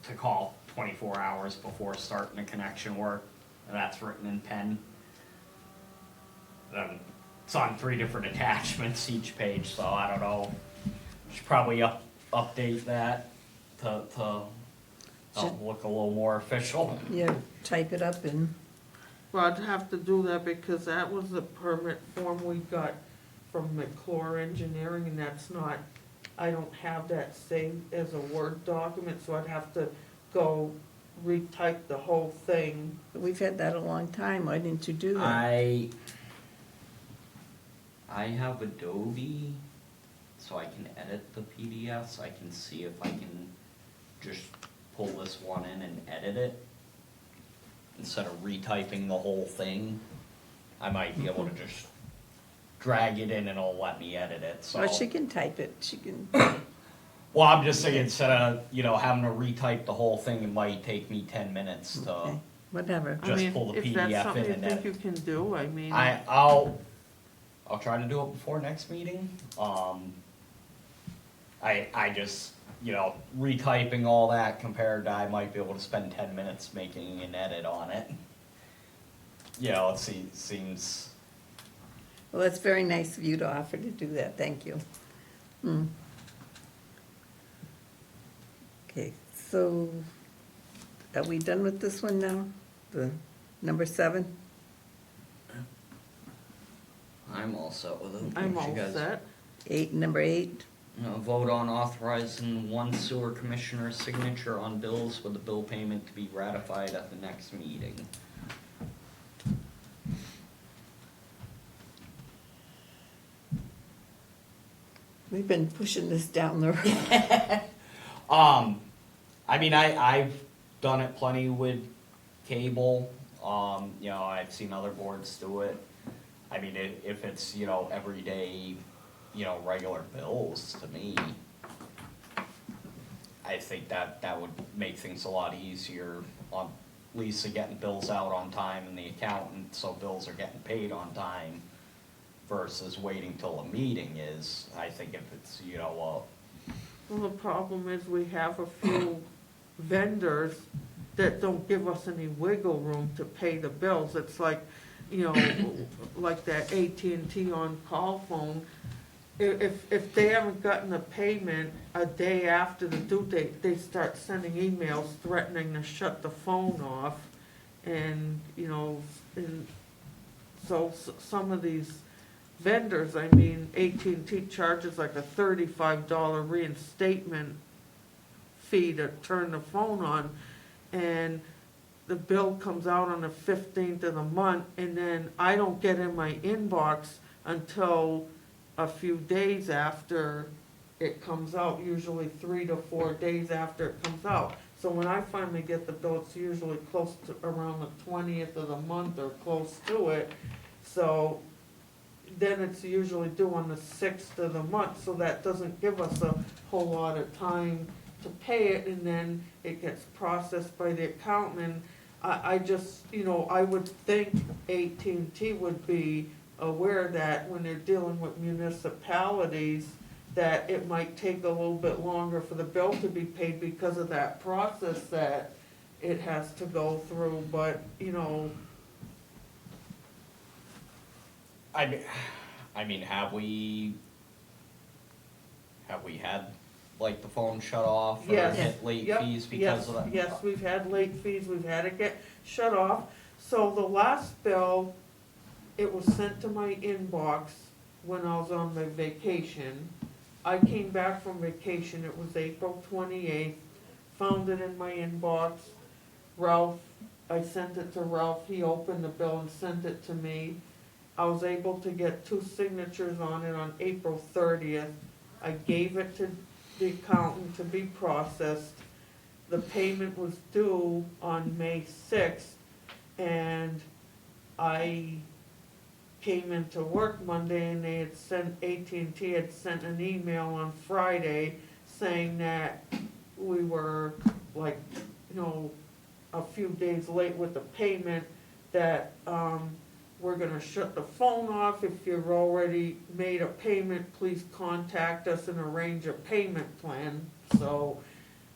to call 24 hours before starting the connection work, and that's written in pen. It's on 3 different attachments each page, so I don't know. Should probably update that to look a little more official. Yeah, type it up and, Well, I'd have to do that because that was the permit form we got from McClure Engineering, and I don't have that saved as a Word document, so I'd have to go retype the whole thing. we've had that a long time, why didn't you do that? I have Adobe, so I can edit the PDFs. I can see if I can just pull this one in and edit it. Instead of retyping the whole thing, I might be able to just drag it in and it'll let me edit it, so. Or she can type it, she can, Well, I'm just saying, instead of, having to retype the whole thing, it might take me 10 minutes to, okay, whatever. I Just mean, pull the if that's PDF something in and you think edit. you can do, I mean. I'll try to do it before next meeting. I just, retyping all that compared to I might be able to spend 10 minutes making an edit on it. It seems, Well, that's very nice of you to offer to do that, thank you. Okay, so, are we done with this one now? The number 7? I'm all set with it. I'm What all you guys- set. Number 8? Vote on authorizing one sewer commissioner's signature on bills with the bill payment to be ratified at the next meeting. We've been pushing this down the road. I mean, I've done it plenty with cable. I've seen other boards do it. I mean, if it's, everyday, regular bills, to me, I think that would make things a lot easier on Lisa getting bills out on time and the accountant, so bills are getting paid on time versus waiting till a meeting is. I think if it's, Well, the problem is we have a few vendors that don't give us any wiggle room to pay the bills. It's like, like that AT&T on-call phone. If they haven't gotten a payment a day after the due date, they start sending emails threatening to shut the phone off. And, and so some of these vendors, I mean, AT&T charges like a $35 reinstatement fee to turn the phone on, and the bill comes out on the 15th of the month, and then I don't get in my inbox until a few days after it comes out, usually 3 to 4 days after it comes out. So when I finally get the bill, it's usually close to around the 20th of the month or close to it. So, then it's usually due on the 6th of the month, so that doesn't give us a whole lot of time to pay it, and then it gets processed by the accountant, and I just, you know, I would think AT&T would be aware that when they're dealing with municipalities, that it might take a little bit longer for the bill to be paid because of that process that it has to go through, but, you know, I mean, have we had, like, the phone shut off or Yes. hit late Yep, fees because of that? Yes, we've had late fees, we've had it get shut off. So the last bill, it was sent to my inbox when I was on my vacation. I came back from vacation, it was April 28th, found it in my inbox. Ralph, I sent it to Ralph, he opened the bill and sent it to me. I was able to get 2 signatures on it on April 30th. I gave it to the accountant to be processed. The payment was due on May 6th, and I came into work Monday and they had sent, AT&T had sent an email on Friday saying that we were like, you know, a few days late with the payment, that, we're gonna shut the phone off. If you've already made a payment, please contact us and arrange a payment plan. So,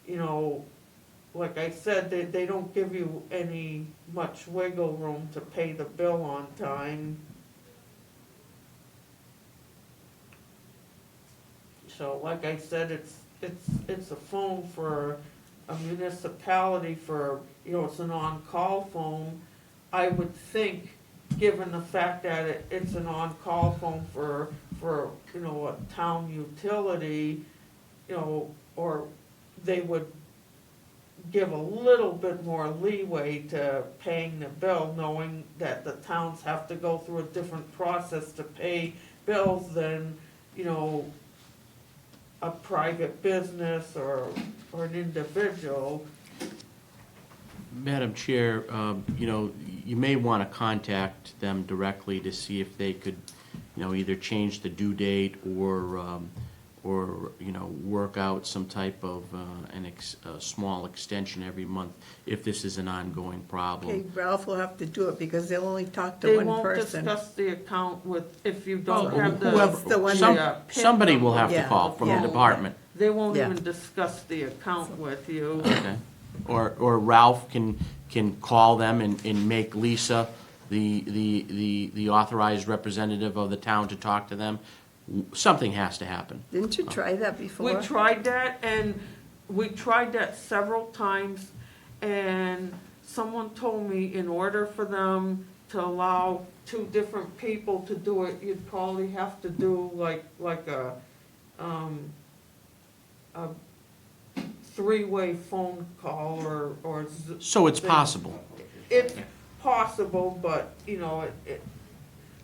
you know, like I said, they don't give you any much wiggle room to pay the bill on time. So like I said, it's a phone for a municipality for, you know, it's an on-call phone. I would think, given the fact that it's an on-call phone for, you know, a town utility, you know, or they would give a little bit more leeway to paying the bill, knowing that the towns have to go through a different process to pay bills than, you know, a private business or an individual. Madam Chair, you know, you may want to contact them directly to see if they could, you know, either change the due date or, you know, work out some type of a small extension every month if this is an ongoing Okay, problem. Ralph will have to do it because they'll only talk to They one won't person. discuss the account with, if you Oh, don't have the. whoever- the one Some- that- PIN Somebody will number. have to Yeah, call from the yeah. department. They won't Yeah. even discuss the account with you. Okay. Or Ralph can call them and make Lisa the authorized representative of the town to talk to them. Something has to happen. Didn't you try that We before? tried that, and we tried that several times, and someone told me in order for them to allow 2 different people to do it, you'd probably have to do like a 3-way phone call or So it's possible. it's possible, but, you know,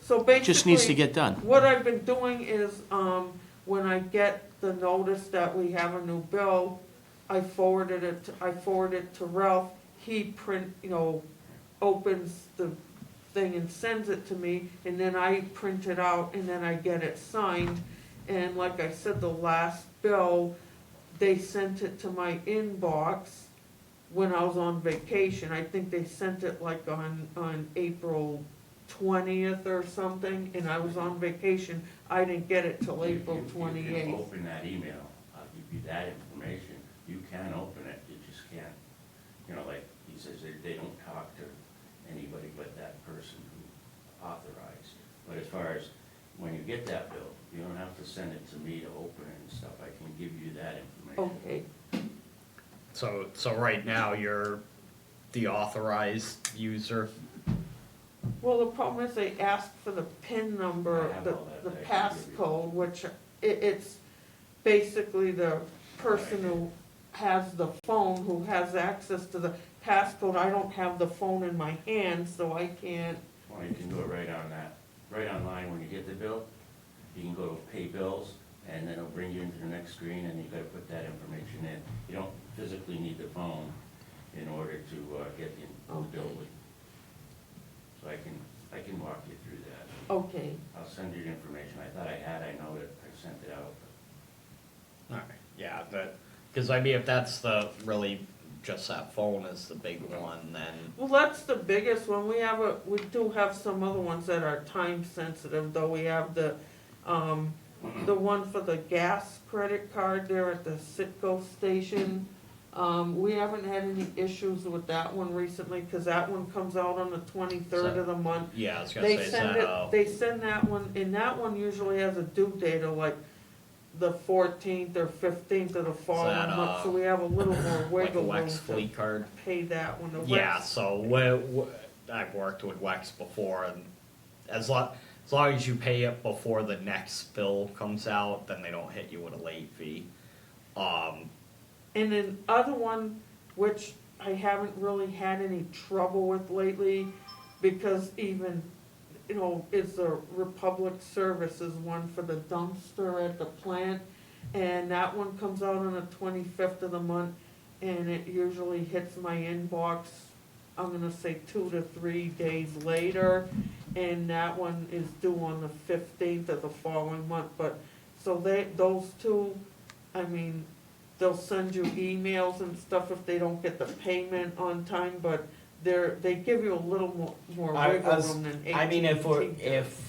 so basically. Just needs to get done. What I've been doing is, when I get the notice that we have a new bill, I forward it to Ralph. He opens the thing and sends it to me, and then I print it out, and then I get it signed. And like I said, the last bill, they sent it to my inbox when I was on vacation. I think they sent it like on April 20th or something, and I was on vacation. I didn't get it till April You can 28th. open that email, I'll give you that information, you can open it, you just can't, you know, like, he says, they don't talk to anybody but that person who authorized. But as far as, when you get that bill, you don't have to send it to me to open it and stuff, I can give you that information. Okay, So right now, you're the authorized user. well, the problem is they ask for the PIN number, I have the all that. the I can give you. passcode, which it's basically the person who has the phone, who has access to the passcode. I don't have the phone in my hand, so I can't. Well, you can do it right on that, right online when you get the bill, you can go to pay bills, and then it'll bring you into the next screen, and you gotta put that information in. You don't physically need the phone in order to get the bill. So I can I can walk you through that. Okay, I'll send you the information. I thought I had, I know that I sent it out. Alright, yeah, cause I mean, if that's the, really, just that phone is the big one, then, well, that's the biggest one. We do have some other ones that are time sensitive, though. We have the one for the gas credit card there at the Citgo station. We haven't had any issues with that one recently, cause that one comes out on the 23rd of the month. yeah, I was gonna They say, is send that, it, they send that one, and that one usually has a due date of like the 14th or 15th of the following month, so we have a little more like a wiggle room Wex to fleet card? pay that one. The Yeah, Wex- so I've worked with Wex before, and as long as you pay it before the next bill comes out, then they don't hit you with a late fee. And then other one, which I haven't really had any trouble with lately, because even, you know, is the Republic Services one for the dumpster at the plant. And that one comes out on the 25th of the month, and it usually hits my inbox, I'm gonna say 2 to 3 days later. And that one is due on the 15th of the following month, but, so those two, I mean, they'll send you emails and stuff if they don't get the payment on time, but they give you a little more wiggle room than AT&T. I mean, if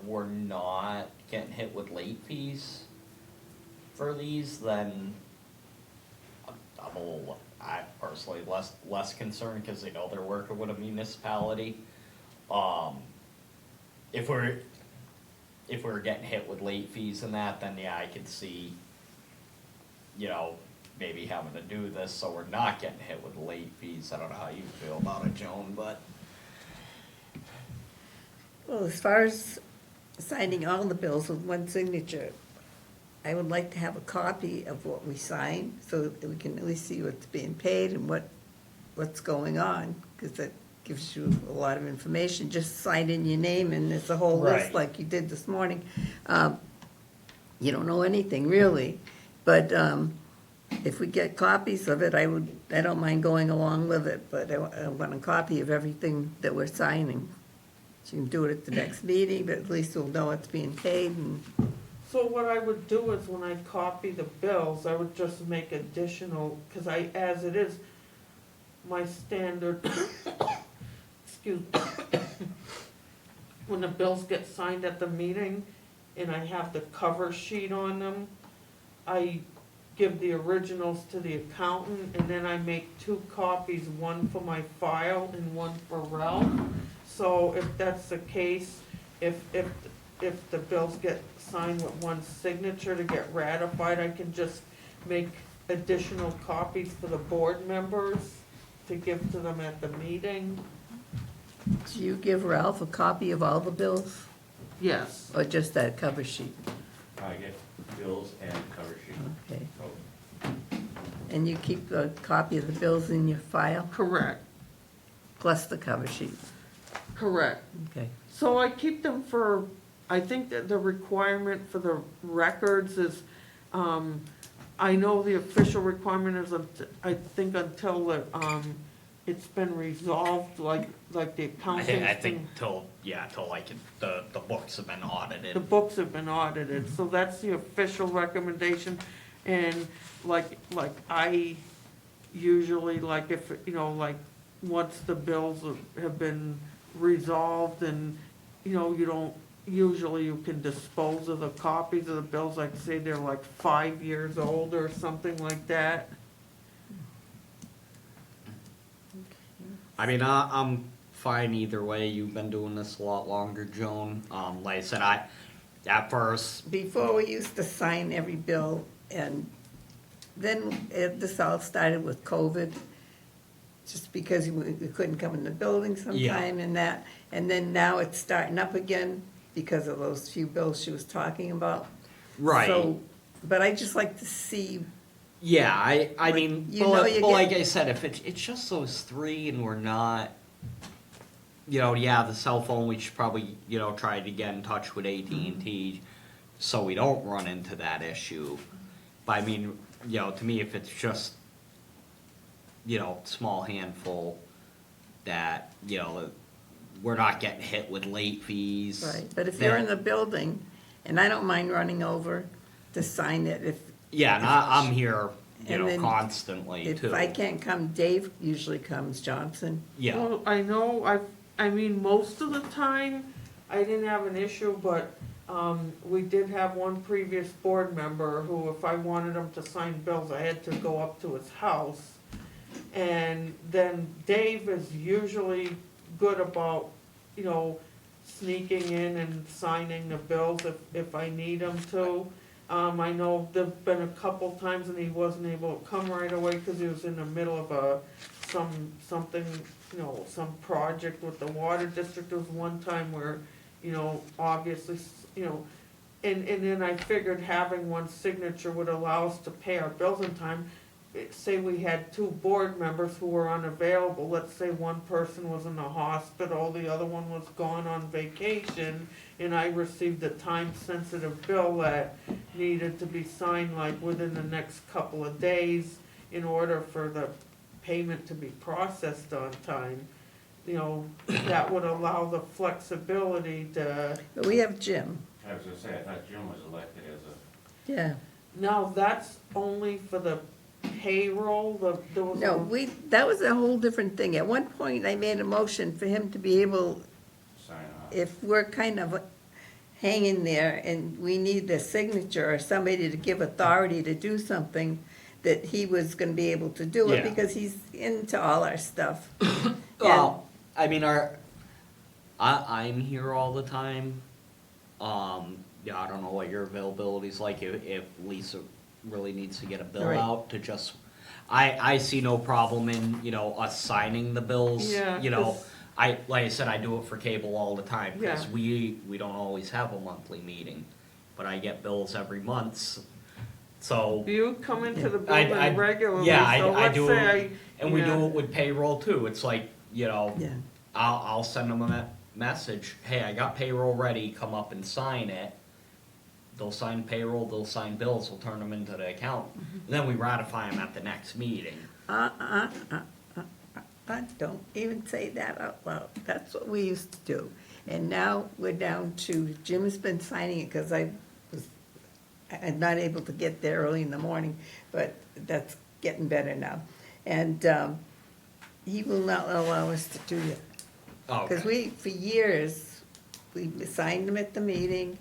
we're not getting hit with late fees for these, then I personally less concerned, cause they know they're working with a municipality. If we're getting hit with late fees and that, then yeah, I could see, you know, maybe having to do this so we're not getting hit with late fees. I don't know how you feel about it, Joan, but. Well, as far as signing all the bills with one signature, I would like to have a copy of what we sign, so that we can at least see what's being paid and what's going on, because that gives you a lot of information. Just sign in your name and it's a whole list Right. like you did this morning. You don't know anything really, but if we get copies of it, I don't mind going along with it, but I want a copy of everything that we're signing. So you can do it at the next meeting, but at least we'll know it's being paid and. So what I would do is when I copy the bills, I would just make additional, cause as it is, my standard, excuse me, when the bills get signed at the meeting and I have the cover sheet on them, I give the originals to the accountant and then I make 2 copies, one for my file and one for Ralph. So if that's the case, if the bills get signed with one signature to get ratified, I can just make additional copies for the board members to give to them at the meeting. Do you give Ralph a copy of all the bills, Yes. or just that cover sheet? I get bills and cover sheet. Okay, So, and you keep a copy of the bills in your file, Correct, plus the cover sheet? correct. Okay, So I keep them for, I think that the requirement for the records is, I know the official requirement is, I think until the, it's been resolved, like the accounting. I think till like the books have been audited. The books have been audited, so that's the official recommendation. And like I usually, like if, you know, like, once the bills have been resolved and, you know, usually you can dispose of the copies of the bills, like say they're like 5 years old or something like that. I mean, I'm fine either way. You've been doing this a lot longer, Joan. Like I said, at first, before we used to sign every bill, and then this all started with COVID, just because we couldn't come in the building sometime and that, and then now it's starting up again because of those few bills she was talking about. right. So, but I just like to see, Yeah, I mean, you know you but like get- I said, if it's just those 3 and we're not, you know, yeah, the cell phone, we should probably, you know, try to get in touch with AT&T so we don't run into that issue. But I mean, you know, to me, if it's just, you know, small handful that, you know, we're not getting hit with late fees. Right, but if you're in That- the building, and I don't mind running over to sign it, Yeah, and I'm here, you And know, then constantly if too. I can't come, Dave usually comes, Johnson. Yeah, Well, I know, I mean, most of the time, I didn't have an issue, but, we did have one previous board member who, if I wanted him to sign bills, I had to go up to his house. And then Dave is usually good about, you know, sneaking in and signing the bills if I need him to. I know there've been a couple times and he wasn't able to come right away because he was in the middle of something, you know, some project with the water district. There was one time where, you know, obviously, you know, and then I figured having one signature would allow us to pay our bills in time. Say we had two board members who were unavailable, let's say one person was in the hospital, the other one was gone on vacation, and I received a time-sensitive bill that needed to be signed like within the next couple of days in order for the payment to be processed on time. You know, that would allow the flexibility to, But we have Jim, I was gonna say, I thought Jim was elected as a, yeah. now that's only for the payroll, there was. No, that was a whole different thing. At one point, I made a motion for him to be able, sign off. if we're kind of hanging there and we need a signature or somebody to give authority to do something, that he was gonna be able to do it Yeah. because he's into all our stuff. well, I mean, I'm here all the time. Yeah, I don't know what your availability's like, if Lisa really needs to get a bill Right. out to just, I see no problem in, you know, us signing the bills, Yeah, you know. 'cause- Like I said, I do it for cable all the time, because Yeah. we don't always have a monthly meeting, but I get bills every month, so. You come into the I- building regularly, yeah, so I let's do say it, and we yeah. do it with payroll too, it's like, you know, Yeah, I'll send them a message, hey, I got payroll ready, come up and sign it. They'll sign payroll, they'll sign bills, we'll turn them into the account, and then we ratify them at the next meeting. don't even say that out loud. That's what we used to do. And now we're down to, Jim's been signing it because I'm not able to get there early in the morning, but that's getting better now. And he will not allow us to do it. Because Okay. for years, we signed them at the meeting,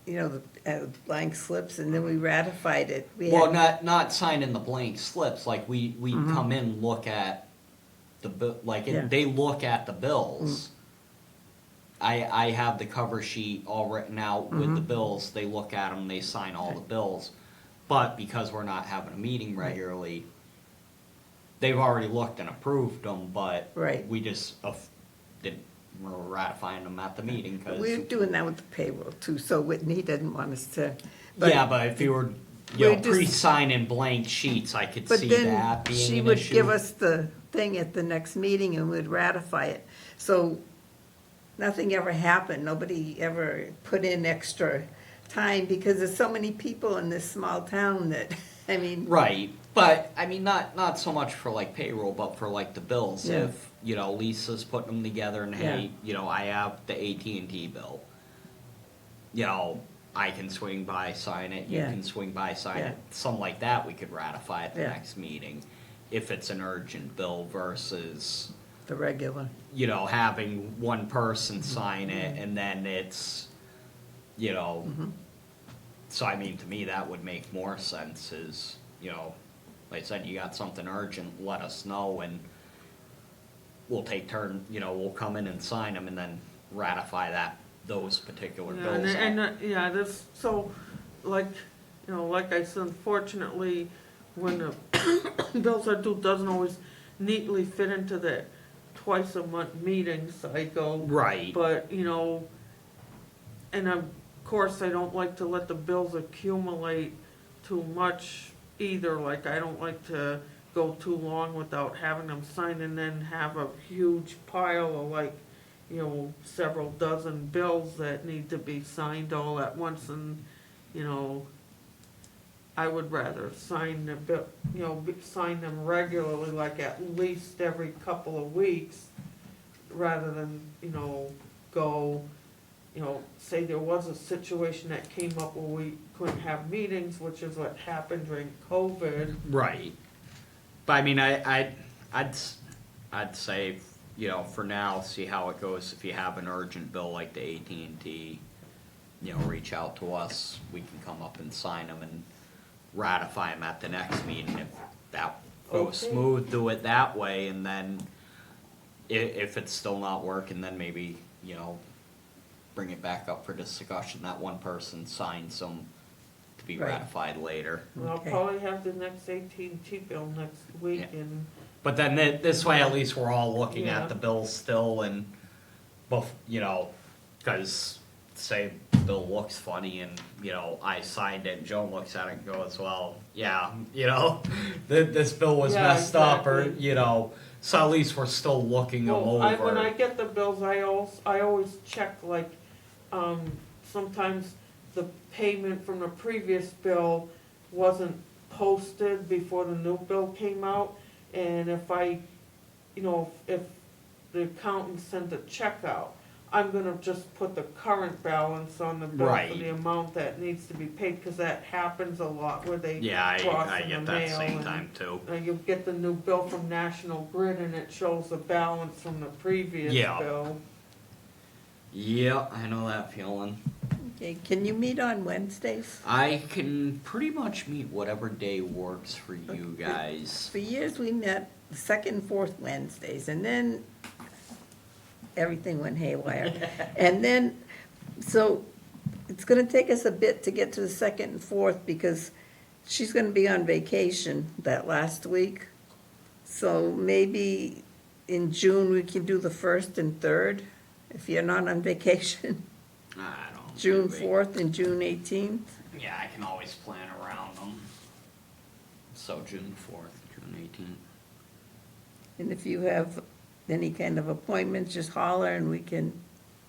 you know, the blank slips, and then we ratified it. We Well, had- not signing the blank slips, like we come in, look at the bill, like, Yeah. they look at the bills. I have the cover sheet all written out with the bills, they look at them, they sign all the bills. But because we're not having a meeting regularly, they've already looked and approved them, but Right. we just we're ratifying them at the meeting, cause. We're doing that with the payroll too, so Whitney didn't want us to. but- Yeah, but if you were, you We're know, just- pre-signing blank sheets, I could But see then that being she an would issue. give us the thing at the next meeting and we'd ratify it. So nothing ever happened. Nobody ever put in extra time because there's so many people in this small town that, I mean, Right, but, I mean, not so much for like payroll, but for like the bills. Yeah. If, you know, Lisa's putting them together and hey, you know, I have the AT&T bill. You know, I can swing by, sign it, you Yeah. can swing by, sign Yeah. it. Something like that we could ratify at the Yeah. next meeting. If it's an urgent bill versus, the regular. you know, having one person sign it and then it's, you know. So I mean, to me, that would make more sense is, you know, like I said, you got something urgent, let us know and we'll take turn, you know, we'll come in and sign them and then ratify those particular Yeah, bills. yeah, this, so, like, you know, like I said, unfortunately, when the bills are due, doesn't always neatly fit into the twice-a-month meeting cycle. Right, But, you know, and of course, I don't like to let the bills accumulate too much either, like, I don't like to go too long without having them signed and then have a huge pile of like, you know, several dozen bills that need to be signed all at once and, you know, I would rather sign the bill, you know, sign them regularly, like at least every couple of weeks, rather than, go, say there was a situation that came up where we couldn't have meetings, which is what happened during COVID. Right. But I mean, I'd say, for now, see how it goes. If you have an urgent bill like the AT&T, reach out to us. We can come up and sign them and ratify them at the next meeting. If that goes Okay. smooth, do it that way, and then if it's still not working, then maybe, bring it back up for discussion. That one person signs them to be Right. ratified later. And I'll Okay. probably have the next AT&T bill next week, Yeah. and, But then this way, at least we're all looking Yeah. at the bill still and, because say the bill looks funny and, I signed it and Joan looks at it and goes, well, yeah, this bill was Yeah, messed up or, exactly. so at least we're still looking them well, when I over. get the bills, I always check, like, sometimes the payment from the previous bill wasn't posted before the new bill came out, and if if the accountant sent a check out, I'm gonna just put the current balance on the bill for Right. the amount that needs to be paid, cause that happens a lot where they Yeah, cross I in the get that mail same and- time too. You get the new bill from National Grid and it shows the balance from the previous Yeah. bill. Yeah, I know that feeling. Okay, can you meet on Wednesdays? I can pretty much meet whatever day works for you guys. For years, we met the second and fourth Wednesdays, and then everything went haywire. And then, so, it's gonna take us a bit to get to the second and fourth, because she's gonna be on vacation that last week. So maybe in June, we can do the first and third, if you're not on vacation. I don't. June maybe. 4th and June 18th. Yeah, I can always plan around them. So June 4th, June 18th. And if you have any kind of appointments, just holler and we can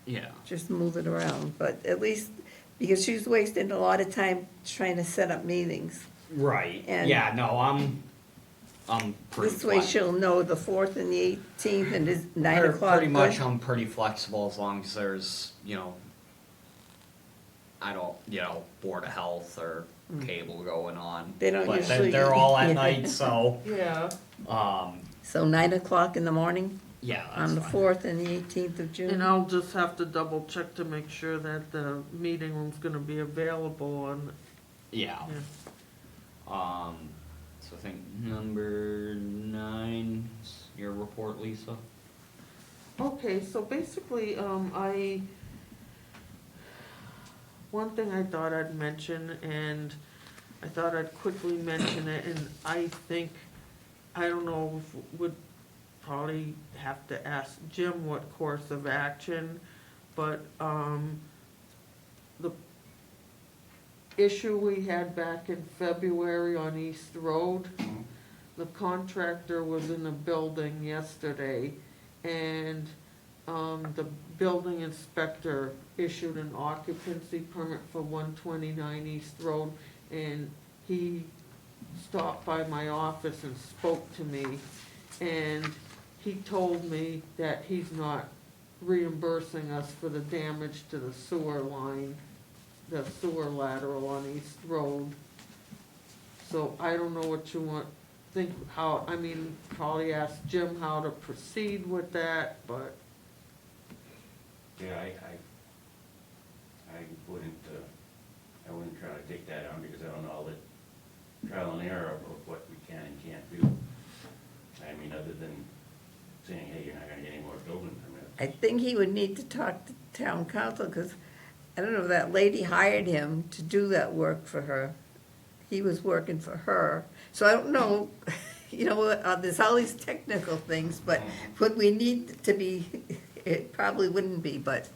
Yeah. just move it around. But at least, because she's wasting a lot of time trying to set up meetings. Right. And- Yeah, no, I'm pretty This way she'll know the 4th and the 18th, and is 9 o'clock Pretty much good? I'm pretty flexible as long as there's, I don't, Board of Health or cable going on. They don't But usually- they're all Yeah. at night, so, Yeah, So 9 o'clock in the morning yeah, on the that's fine. 4th and the 18th of June? and I'll just have to double check to make sure that the meeting room's gonna be available on, Yeah. yeah. So I think number 9, is your report, Lisa? Okay, so basically, one thing I thought I'd mention, and I thought I'd quickly mention it, and I think, I don't know, if would probably have to ask Jim what course of action, but, the issue we had back in February on East Road, the contractor was in the building yesterday, and, the building inspector issued an occupancy permit for 129 East Road, and he stopped by my office and spoke to me, and he told me that he's not reimbursing us for the damage to the sewer line, the sewer lateral on East Road. So I don't know what you probably ask Jim how to proceed with that, but, Yeah, I wouldn't try to take that on because I don't know all the trial and error of what we can and can't do. I mean, other than saying, hey, you're not gonna get any more building permits. I think he would need to talk to town council, because, I don't know, that lady hired him to do that work for her. He was working for her, so I don't know, there's all these technical things, but what we need to be, it probably wouldn't be, but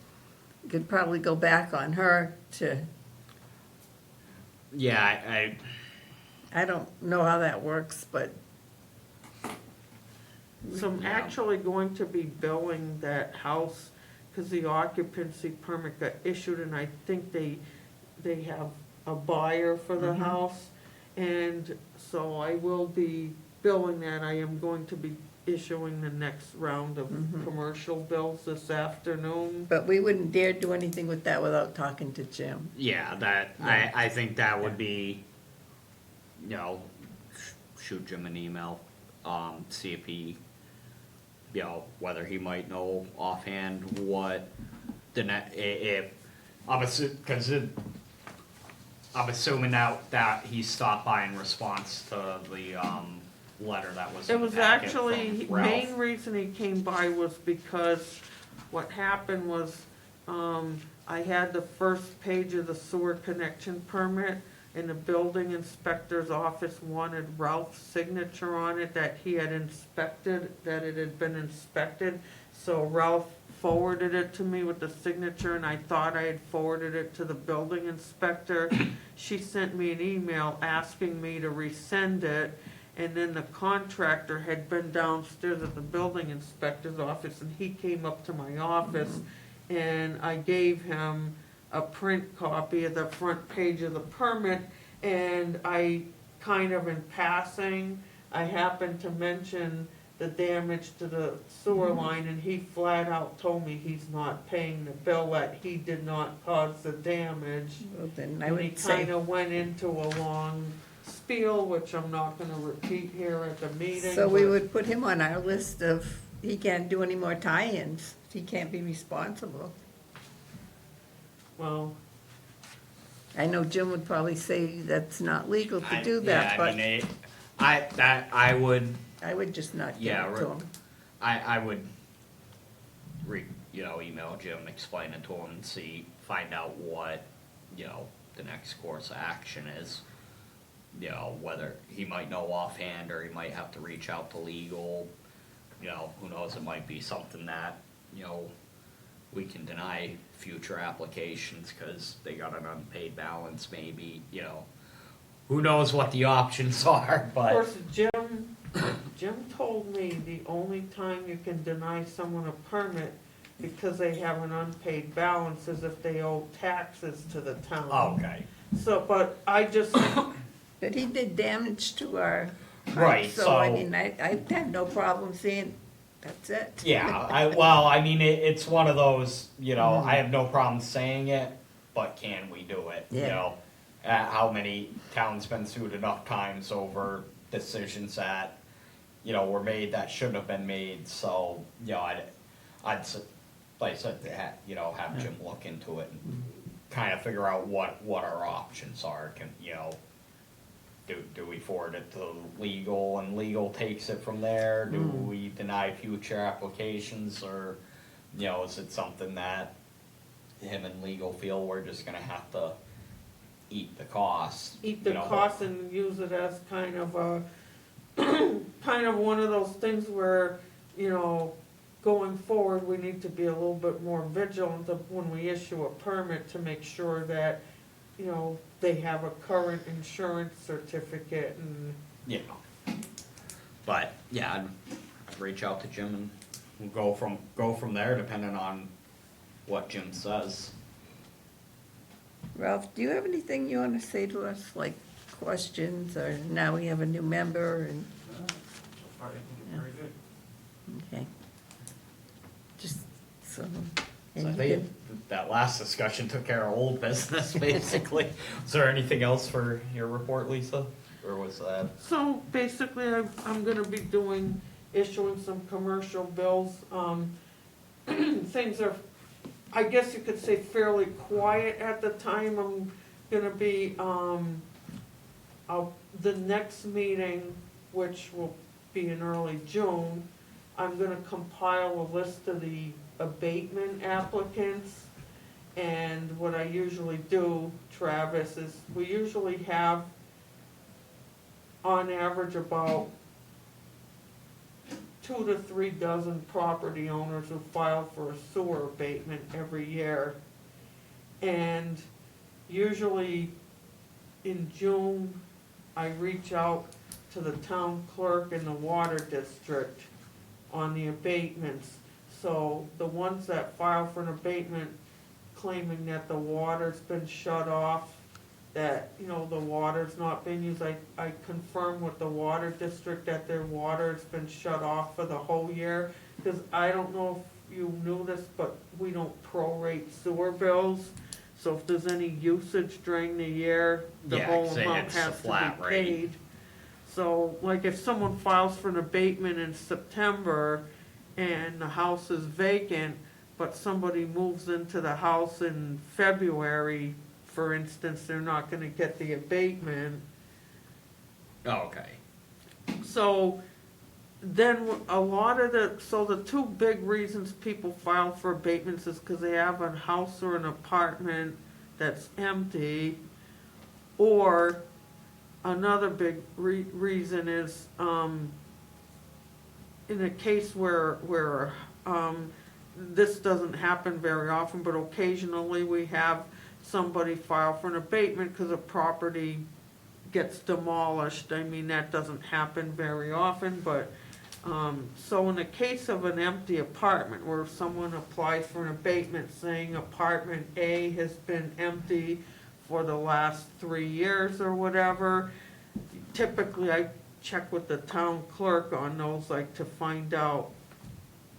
you could probably go back on her to, Yeah, I don't know how that works, but so I'm Yeah. actually going to be billing that house, cause the occupancy permit got issued, and I think they have a buyer for the house. And so I will be billing that, I am going to be issuing the next round of Mhm. commercial bills this afternoon. But we wouldn't dare do anything with that without talking to Jim. Yeah, that, I think that would be, you know, shoot Jim an email, see if he, you know, whether he might know offhand what the if, I'm assuming that he stopped by in response to the, letter that was in It the was packet actually, from Ralph. main reason he came by was because what happened was, I had the first page of the sewer connection permit, and the building inspector's office wanted Ralph's signature on it, that he had inspected, that it had been inspected. So Ralph forwarded it to me with the signature, and I thought I had forwarded it to the building inspector. She sent me an email asking me to resend it, and then the contractor had been downstairs at the building inspector's office, and he came up to my office, and I gave him a print copy of the front page of the permit, and I kind of in passing, I happened to mention the damage to the sewer line, and he flat out told me he's not paying the bill, that he did not cause the damage. Well, then I And he would say, kinda went into a long spiel, which I'm not gonna repeat here at the meeting. so we but- would put him on our list of, he can't do any more tie-ins. He can't be responsible. Well, I know Jim would probably say that's not legal to do Yeah, that, I but mean, I would, I would just not give Yeah, it to right. him. I would email Jim, explain it to him and find out what, you know, the next course of action is. You know, whether he might know offhand or he might have to reach out to legal, you know, who knows, it might be something that, you know, we can deny future applications because they got an unpaid balance maybe, you know. Who knows what the options are, of but. course, Jim told me the only time you can deny someone a permit because they have an unpaid balance is if they owe taxes to the town. Okay. So, but I just, But he did damage to our Right, house, so I so- mean, I have no problem saying, that's it. Yeah, I mean, it's one of those, you know, I have no problem saying it, but can we do it? You Yeah. know, how many towns been sued enough times over decisions that, you know, were made that shouldn't have been made, so, you know, like I said, you know, have Jim look into it and kind of figure out what our options are, you know, do we forward it to legal and legal takes it from there? Do we deny future applications, or, you know, is it something that him and legal feel we're just gonna have to eat the cost? eat the you know? cost and use it as kind of a, kind of one of those things where, you know, going forward, we need to be a little bit more vigilant of when we issue a permit to make sure that, you know, they have a current insurance certificate and, Yeah. But, yeah, I'd reach out to Jim and we'll go from there, depending on what Jim says. Ralph, do you have anything you wanna say to us, like questions, or now we have a new member and, So far, I think it's very good. okay. Just, so, So and I you think can, that last discussion took care of old business, basically. Is there anything else for your report, Lisa? Or was that? so basically, I'm gonna be issuing some commercial bills. Things are, I guess you could say, fairly quiet at the time. I'm gonna be, the next meeting, which will be in early June, I'm gonna compile a list of the abatement applicants. And what I usually do, Travis, is we usually have on average about 2 to 3 dozen property owners who file for a sewer abatement every year. And usually in June, I reach out to the town clerk and the water district on the abatements. So the ones that file for an abatement claiming that the water's been shut off that, you know, the water's not being used. I confirmed with the water district that their water's been shut off for the whole year, because I don't know if you knew this, but we don't prorate sewer bills. So if there's any usage during the year, the Yeah, whole 'cause amount it's a has to flat be rate. paid. So, like, if someone files for an abatement in September and the house is vacant, but somebody moves into the house in February, for instance, they're not gonna get the abatement. Oh, okay. So, then a lot of the two big reasons people file for abatements is because they have a house or an apartment that's empty, or another big reason is, in a case where, this doesn't happen very often, but occasionally we have somebody file for an abatement because a property gets demolished. I mean, that doesn't happen very often, but, so in the case of an empty apartment where someone applies for an abatement saying apartment A has been empty for the last 3 years or whatever, typically I check with the town clerk on those, like, to find out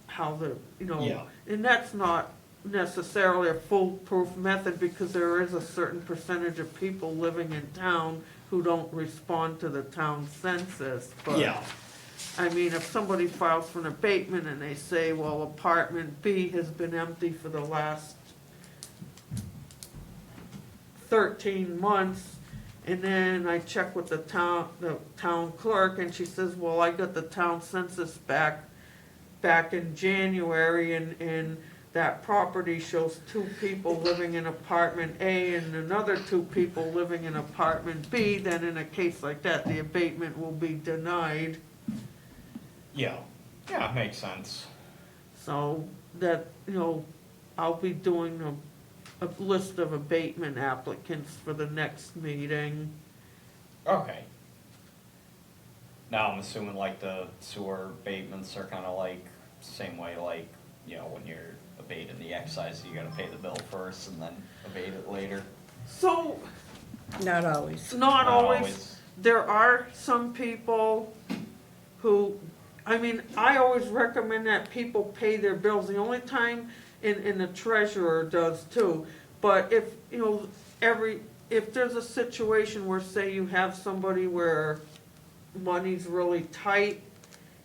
how the, you know, Yeah. and that's not necessarily a foolproof method, because there is a certain percentage of people living in town who don't respond to the town census, but. Yeah. I mean, if somebody files for an abatement and they say, well, apartment B has been empty for the last 13 months, and then I check with the town clerk, and she says, well, I got the town census back in January, and that property shows 2 people living in apartment A and another 2 people living in apartment B, then in a case like that, the abatement will be denied. Yeah. Yeah, makes sense. So that, you know, I'll be doing a list of abatement applicants for the next meeting. Okay. Now I'm assuming like the sewer abatements are kinda like, same way like, you know, when you're abating the excise, you gotta pay the bill first and then abate it later. So, Not always. not Not always, there are some people who, I mean, I always recommend that people pay their bills. The only time, and the treasurer does too, but if, you know, if there's a situation where, say, you have somebody where money's really tight,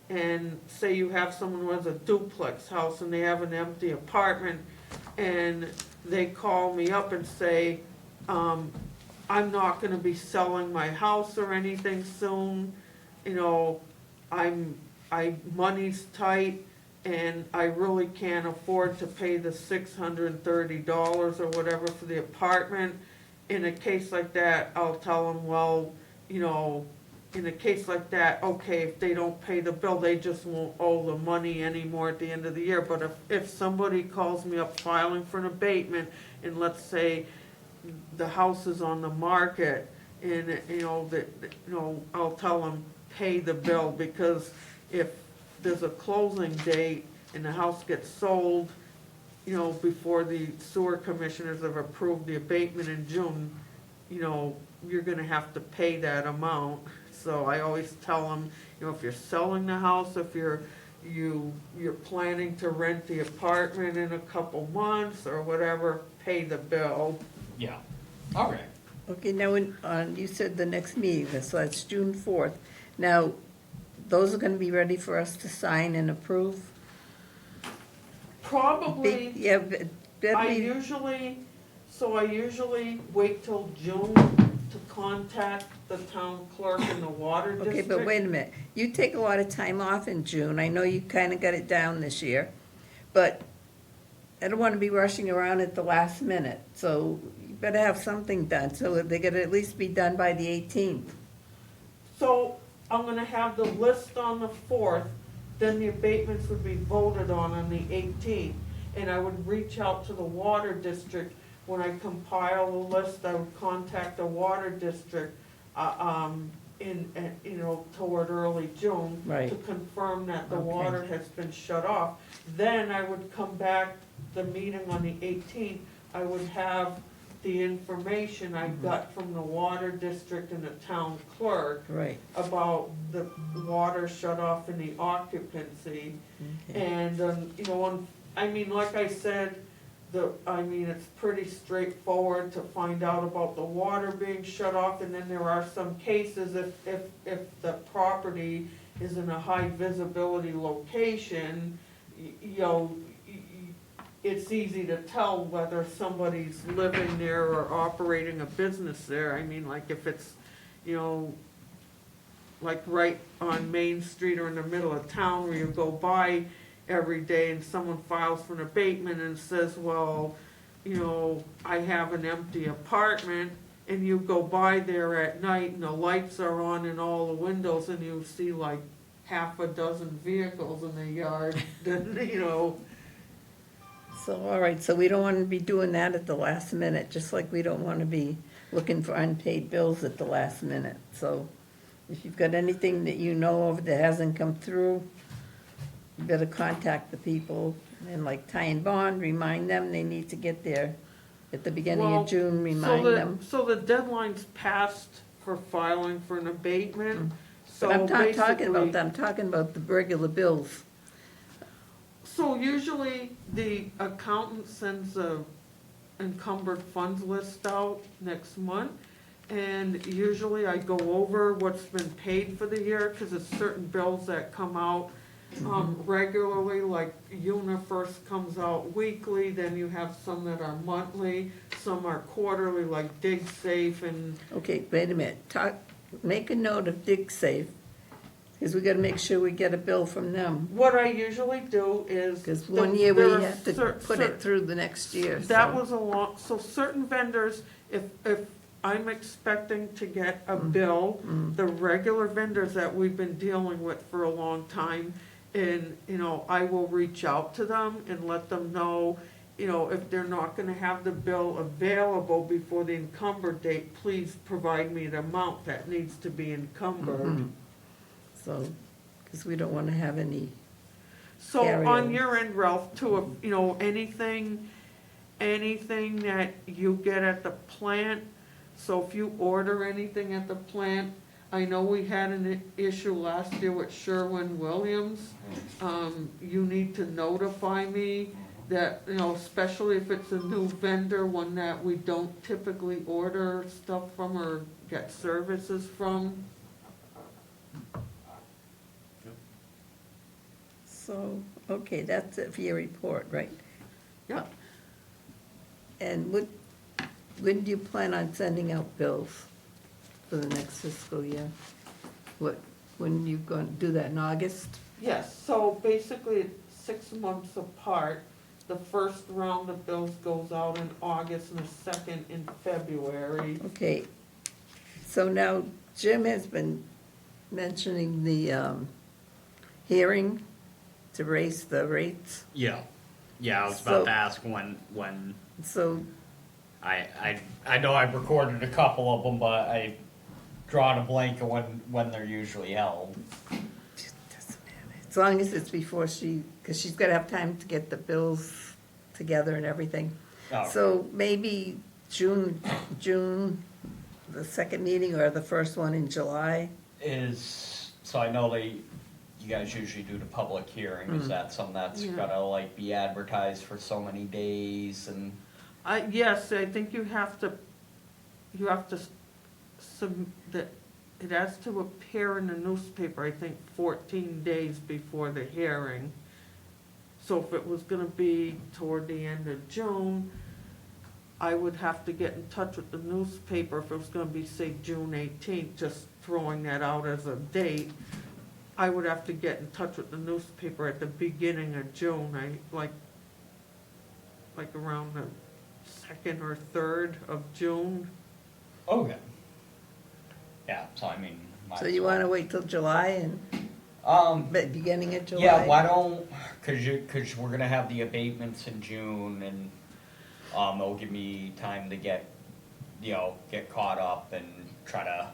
and say you have someone who has a duplex house and they have an empty apartment, and they call me up and say, I'm not gonna be selling my house or anything soon, you know, money's tight, and I really can't afford to pay the $630 or whatever for the apartment. In a case like that, I'll tell them, well, you know, in a case like that, okay, if they don't pay the bill, they just won't owe the money anymore at the end of the year. But if somebody calls me up filing for an abatement, and let's say the house is on the market, and, you know, I'll tell them, pay the bill, because if there's a closing date and the house gets sold, you know, before the sewer commissioners have approved the abatement in June, you know, you're gonna have to pay that amount. So I always tell them, you know, if you're selling the house, if you're planning to rent the apartment in a couple months or whatever, pay the bill. Yeah. Okay. Okay, now, you said the next meeting, so that's June 4th. Now, those are gonna be ready for us to sign and approve? Probably. Yeah, I usually wait till June to contact the town clerk and the water okay, district. but wait a minute. You take a lot of time off in June. I know you kinda got it down this year, but I don't wanna be rushing around at the last minute, so you better have something done, so they gotta at least be done by the 18th. So I'm gonna have the list on the 4th, then the abatements would be voted on the 18th. And I would reach out to the water district. When I compile the list, I would contact the water district, you know, toward early June. Right. To confirm that the Okay. water has been shut off. Then I would come back, the meeting on the 18th, I would have the information I got from the water district and the town clerk Right. about the water shut off and the occupancy. Okay. And, you know, I mean, like I said, it's pretty straightforward to find out about the water being shut off, and then there are some cases if the property is in a high visibility location, you know, it's easy to tell whether somebody's living there or operating a business there. I mean, like if it's, you know, like right on Main Street or in the middle of town where you go by every day and someone files for an abatement and says, well, you know, I have an empty apartment, and you go by there at night and the lights are on in all the windows and you see like half a dozen vehicles in the yard, then, you know. So, all right, so we don't want to be doing that at the last minute, just like we don't want to be looking for unpaid bills at the last minute. So if you've got anything that you know of that hasn't come through, you better contact the people, and like Ty and Bond, remind them they need to get there at the beginning Well, of June, remind them. So the deadline's passed for filing for an abatement, so But I'm not talking about basically- that, I'm talking about the regular bills. So usually the accountant sends a encumbered funds list out next month. And usually I go over what's been paid for the year, cause it's certain bills that come out regularly, like UniFirst comes out weekly, then you have some that are monthly, some are quarterly, like DigSafe and, Okay, wait a minute, make a note of DigSafe, because we gotta make sure we get a bill from them. what I usually do is. Because one year we there are have to put it through the next year, That so. was so certain vendors, if I'm expecting to get a bill, the regular vendors that we've been dealing with for a long time, and, you know, I will reach out to them and let them know, you know, if they're not gonna have the bill available before the encumbered date, please provide me the amount that needs to be encumbered. Mhm. So, because we don't want to have any, So on Carry-overs. your end, Ralph, too, if, you know, anything that you get at the plant, so if you order anything at the plant, I know we had an issue last year with Sherwin-Williams. You need to notify me that, you know, especially if it's a new vendor, one that we don't typically order stuff from or get services from. so, okay, that's it for your report, right? Yeah. And when do you plan on sending out bills for the next fiscal year? When you going to do that, in August? Yes, so basically it's 6 months apart. The first round of bills goes out in August and the second in February. Okay, so now Jim has been mentioning the hearing to raise the rates, Yeah, I was So- about to ask when, so, I know I've recorded a couple of them, but I drawn a blank of when they're usually held. as long as it's before because she's got to have time to get the bills together and everything. Oh, So maybe June, the second meeting or the first one in July? so I know you guys usually do the public hearing, is that something that's Yeah. gotta like be advertised for so many days and? Yes, I think you have to that it has to appear in the newspaper, I think 14 days before the hearing. So if it was gonna be toward the end of June, I would have to get in touch with the newspaper if it was gonna be, say, June 18th, just throwing that out as a date. I would have to get in touch with the newspaper at the beginning of June, like around the 2nd or 3rd of June. Okay. Yeah, so I mean. might So as you well. want to wait till July and, beginning of July? Yeah, why don't, cause we're gonna have the abatements in June and, it'll give me time to get caught up and try to,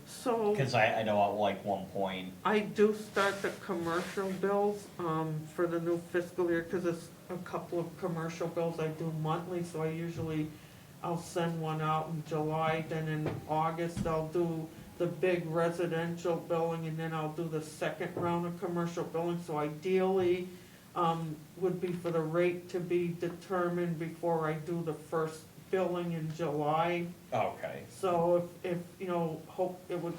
So cause I know at like one point, I do start the commercial bills for the new fiscal year, because it's a couple of commercial bills I do monthly, so I usually I'll send one out in July, then in August I'll do the big residential billing, and then I'll do the second round of commercial billing, so ideally, would be for the rate to be determined before I do the first billing in July. Okay. So if, you know, hope it would,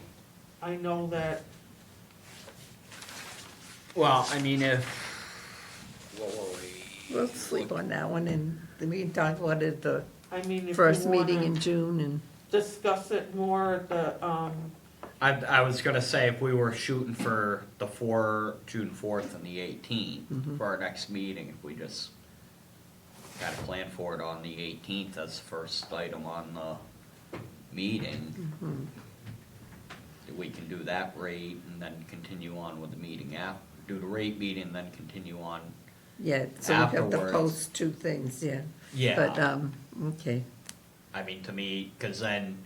I know that, Well, I mean, what were we? We'll sleep on that one, and then we can talk about it the I mean, if you first meeting wanna in June, and, discuss it more at the, I was gonna say, if we were shooting for the June 4th and the 18th for our next meeting, if we just gotta plan for it on the 18th as first item on the meeting, we can do that rate and then continue on with the meeting do the rate meeting, then continue on. yeah, so we have to Afterwards. post two things, yeah. But, Yeah, okay, I mean, to me, cause then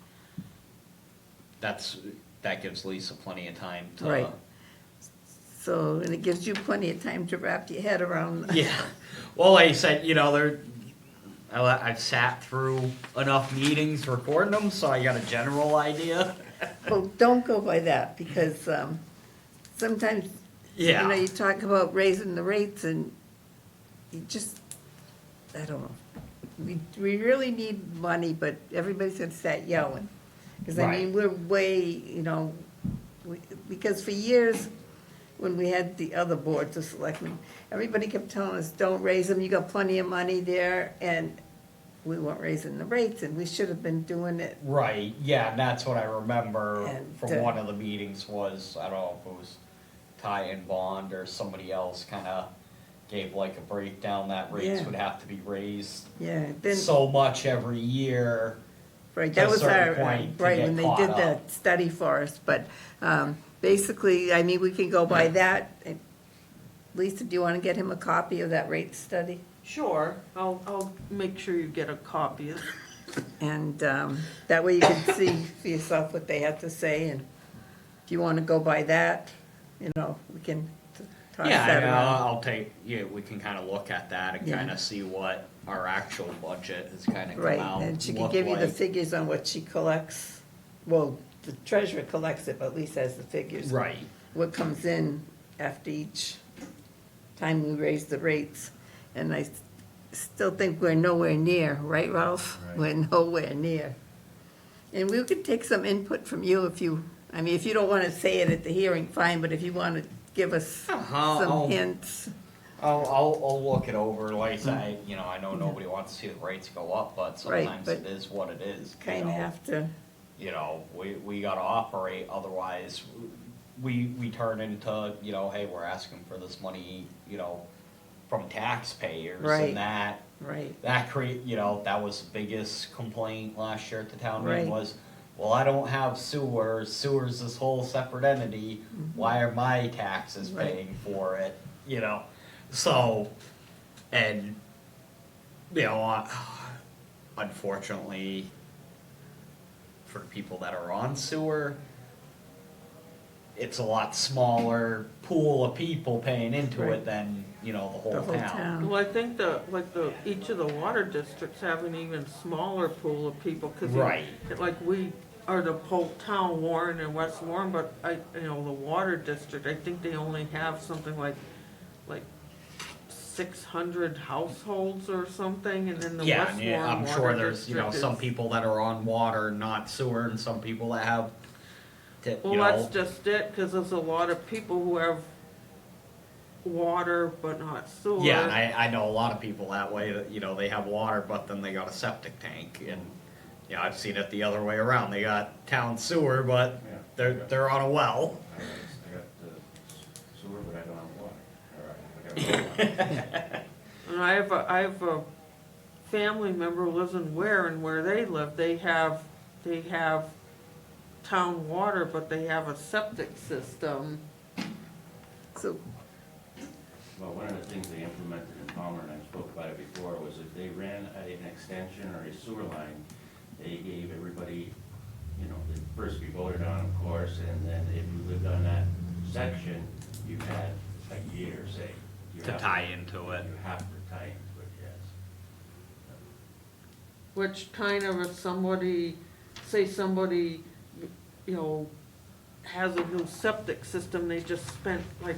that gives Lisa plenty of time to. Right. so, and it gives you plenty of time to wrap your head around. Yeah, well, like I said, you know, I've sat through enough meetings recording them, so I got a general idea. Well, don't go by that, because, sometimes, you know, Yeah, you talk about raising the rates and you just, I don't know. We really need money, but everybody's gonna start yelling. Cause I mean, we're way, you know, because for years, when we had the other boards of selectmen, everybody kept telling us, don't raise them, you got plenty of money there, and we weren't raising the rates, and we should have been doing it. right, yeah, and that's what I remember And, from one of the meetings was, I don't know if it was Ty and Bond or somebody else kinda gave like a breakdown that rates Yeah. would have to be raised Yeah, then, so much every year. right, to that a was certain our, point to right, get when they caught did up. that study for us, but, basically, I mean, we can go by that. And Lisa, do you wanna get him a copy of that rate study? sure, I'll make sure you get a copy of it. And, that way you can see for yourself what they have to say, and if you wanna go by that, you know, we can toss Yeah, that around. I'll take, yeah, we can kinda look at that and Yeah. kinda see what our actual budget has kinda come Right, out. and she can look give you the like. figures on what she collects. Well, the treasurer collects it, but Lisa has the figures. Right, What comes in after each time we raise the rates. And I still think we're nowhere near, right, Ralph? Right. We're nowhere near. And we could take some input from you if you, I mean, if you don't wanna say it at the hearing, fine, but if you wanna give us I'll- some hints. I'll look it over, like I say, you know, I know nobody wants to see the rates go up, but Right, sometimes but it is what it is. you Kinda know. have to, You know, we gotta operate, otherwise we turn into, you know, hey, we're asking for this money, you know, from taxpayers Right. and that right, you know, that was the biggest complaint last year at the town meeting Right. was, well, I don't have sewer's this whole separate entity, why are my taxes Right. paying for it, you know? So, and, you know, unfortunately, for people that are on sewer, it's a lot smaller pool of people paying into Right. it than, you know, the the whole whole town. town. Well, I think each of the water districts have an even smaller pool of people, cause Right. like we are the whole town, Warren and West Warren, but you know, the water district, I think they only have something like 600 households or something, and then the Yeah, West and Warren yeah, I'm water sure there's, you know, district some is- people that are on water, not sewer, and some people that have, Well, you that's know, just it, cause there's a lot of people who have water but not sewer. yeah, and I know a lot of people that way, that, you know, they have water, but then they got a septic tank, and, you know, I've seen it the other way around, they got town sewer, but Yeah. they're on a well. I got the sewer, but I don't have water. Or I got water. And I have a family member who lives in Ware, and where they live, they have town water, but they have a septic system. So, Well, one of the things they implemented in Palmer, and I spoke about it before, was if they ran an extension or a sewer line, they gave everybody, you know, they'd first be voted on, of course, and then if you lived on that section, you had a year, say. You To have tie into it. You have to tie into it, yes. which kind of if somebody, say somebody, you know, has a new septic system, they just spent like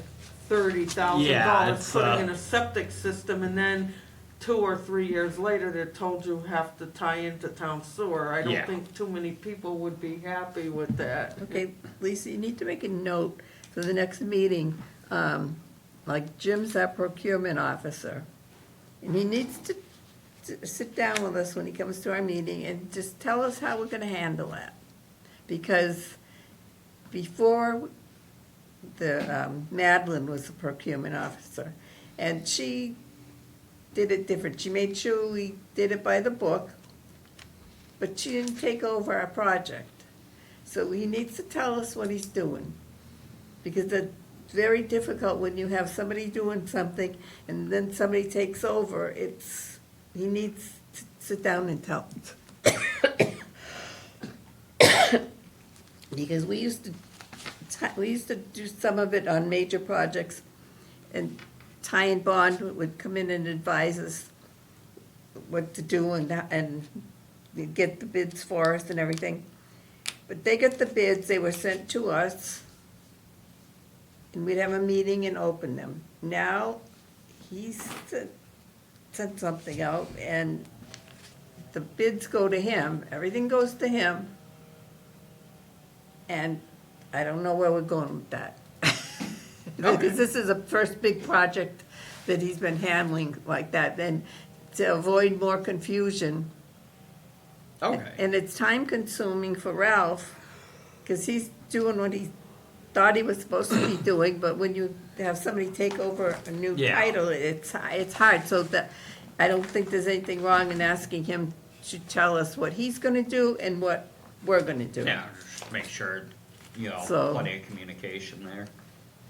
$30,000 Yeah, it's, putting in a septic system, and then 2 or 3 years later, they're told you have to tie into town sewer. I Yeah. don't think too many people would be happy with that. Okay, Lisa, you need to make a note for the next meeting, like Jim's our procurement officer. And he needs to sit down with us when he comes to our meeting and just tell us how we're gonna handle that. Because before, Madeline was the procurement officer, and she did it different. She made sure we did it by the book, but she didn't take over our project. So he needs to tell us what he's doing, because it's very difficult when you have somebody doing something and then somebody takes over. He needs to sit down and tell. Because we used to do some of it on major projects, and Ty and Bond would come in and advise us what to do and they'd get the bids for us and everything. But they got the bids, they were sent to us, and we'd have a meeting and open them. Now, he's sent something out, and the bids go to him, everything goes to him, and I don't know where we're going with that. Because this is the first big project that he's been handling like that, and to avoid more confusion. Okay. And it's time consuming for Ralph, because he's doing what he thought he was supposed to be doing, but when you have somebody take over a new Yeah. title, it's hard, so that, I don't think there's anything wrong in asking him to tell us what he's gonna do and what we're gonna do. Yeah, just make sure, So- plenty of communication there.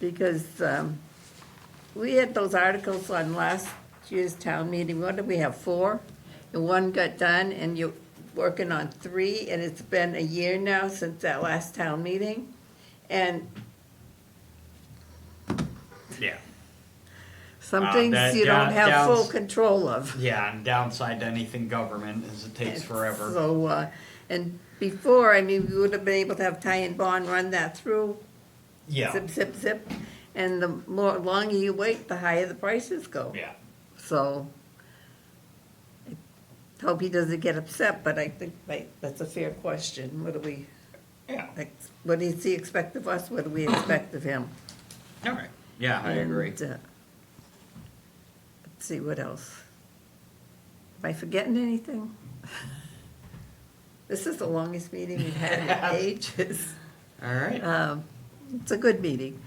Because we had those articles on last year's town meeting, what did we have, 4? And 1 got done, and you're working on 3, and it's been a year now since that last town meeting. And Yeah. some that things you don't have full downs- control of. Yeah, and downside to anything government is it takes forever. So, and before, I mean, we would have been able to have Ty and Bond run that through, Yeah, zip, zip, zip, and the longer you wait, the higher the prices go. yeah. So, I hope he doesn't get upset, but I think that's a fair question. What do we, Yeah, what does he expect of us? What do we expect of him? all right. Yeah, I agree. And, let's see, what else? Am I forgetting anything? This is the longest meeting we've had in ages. All right. It's a good meeting.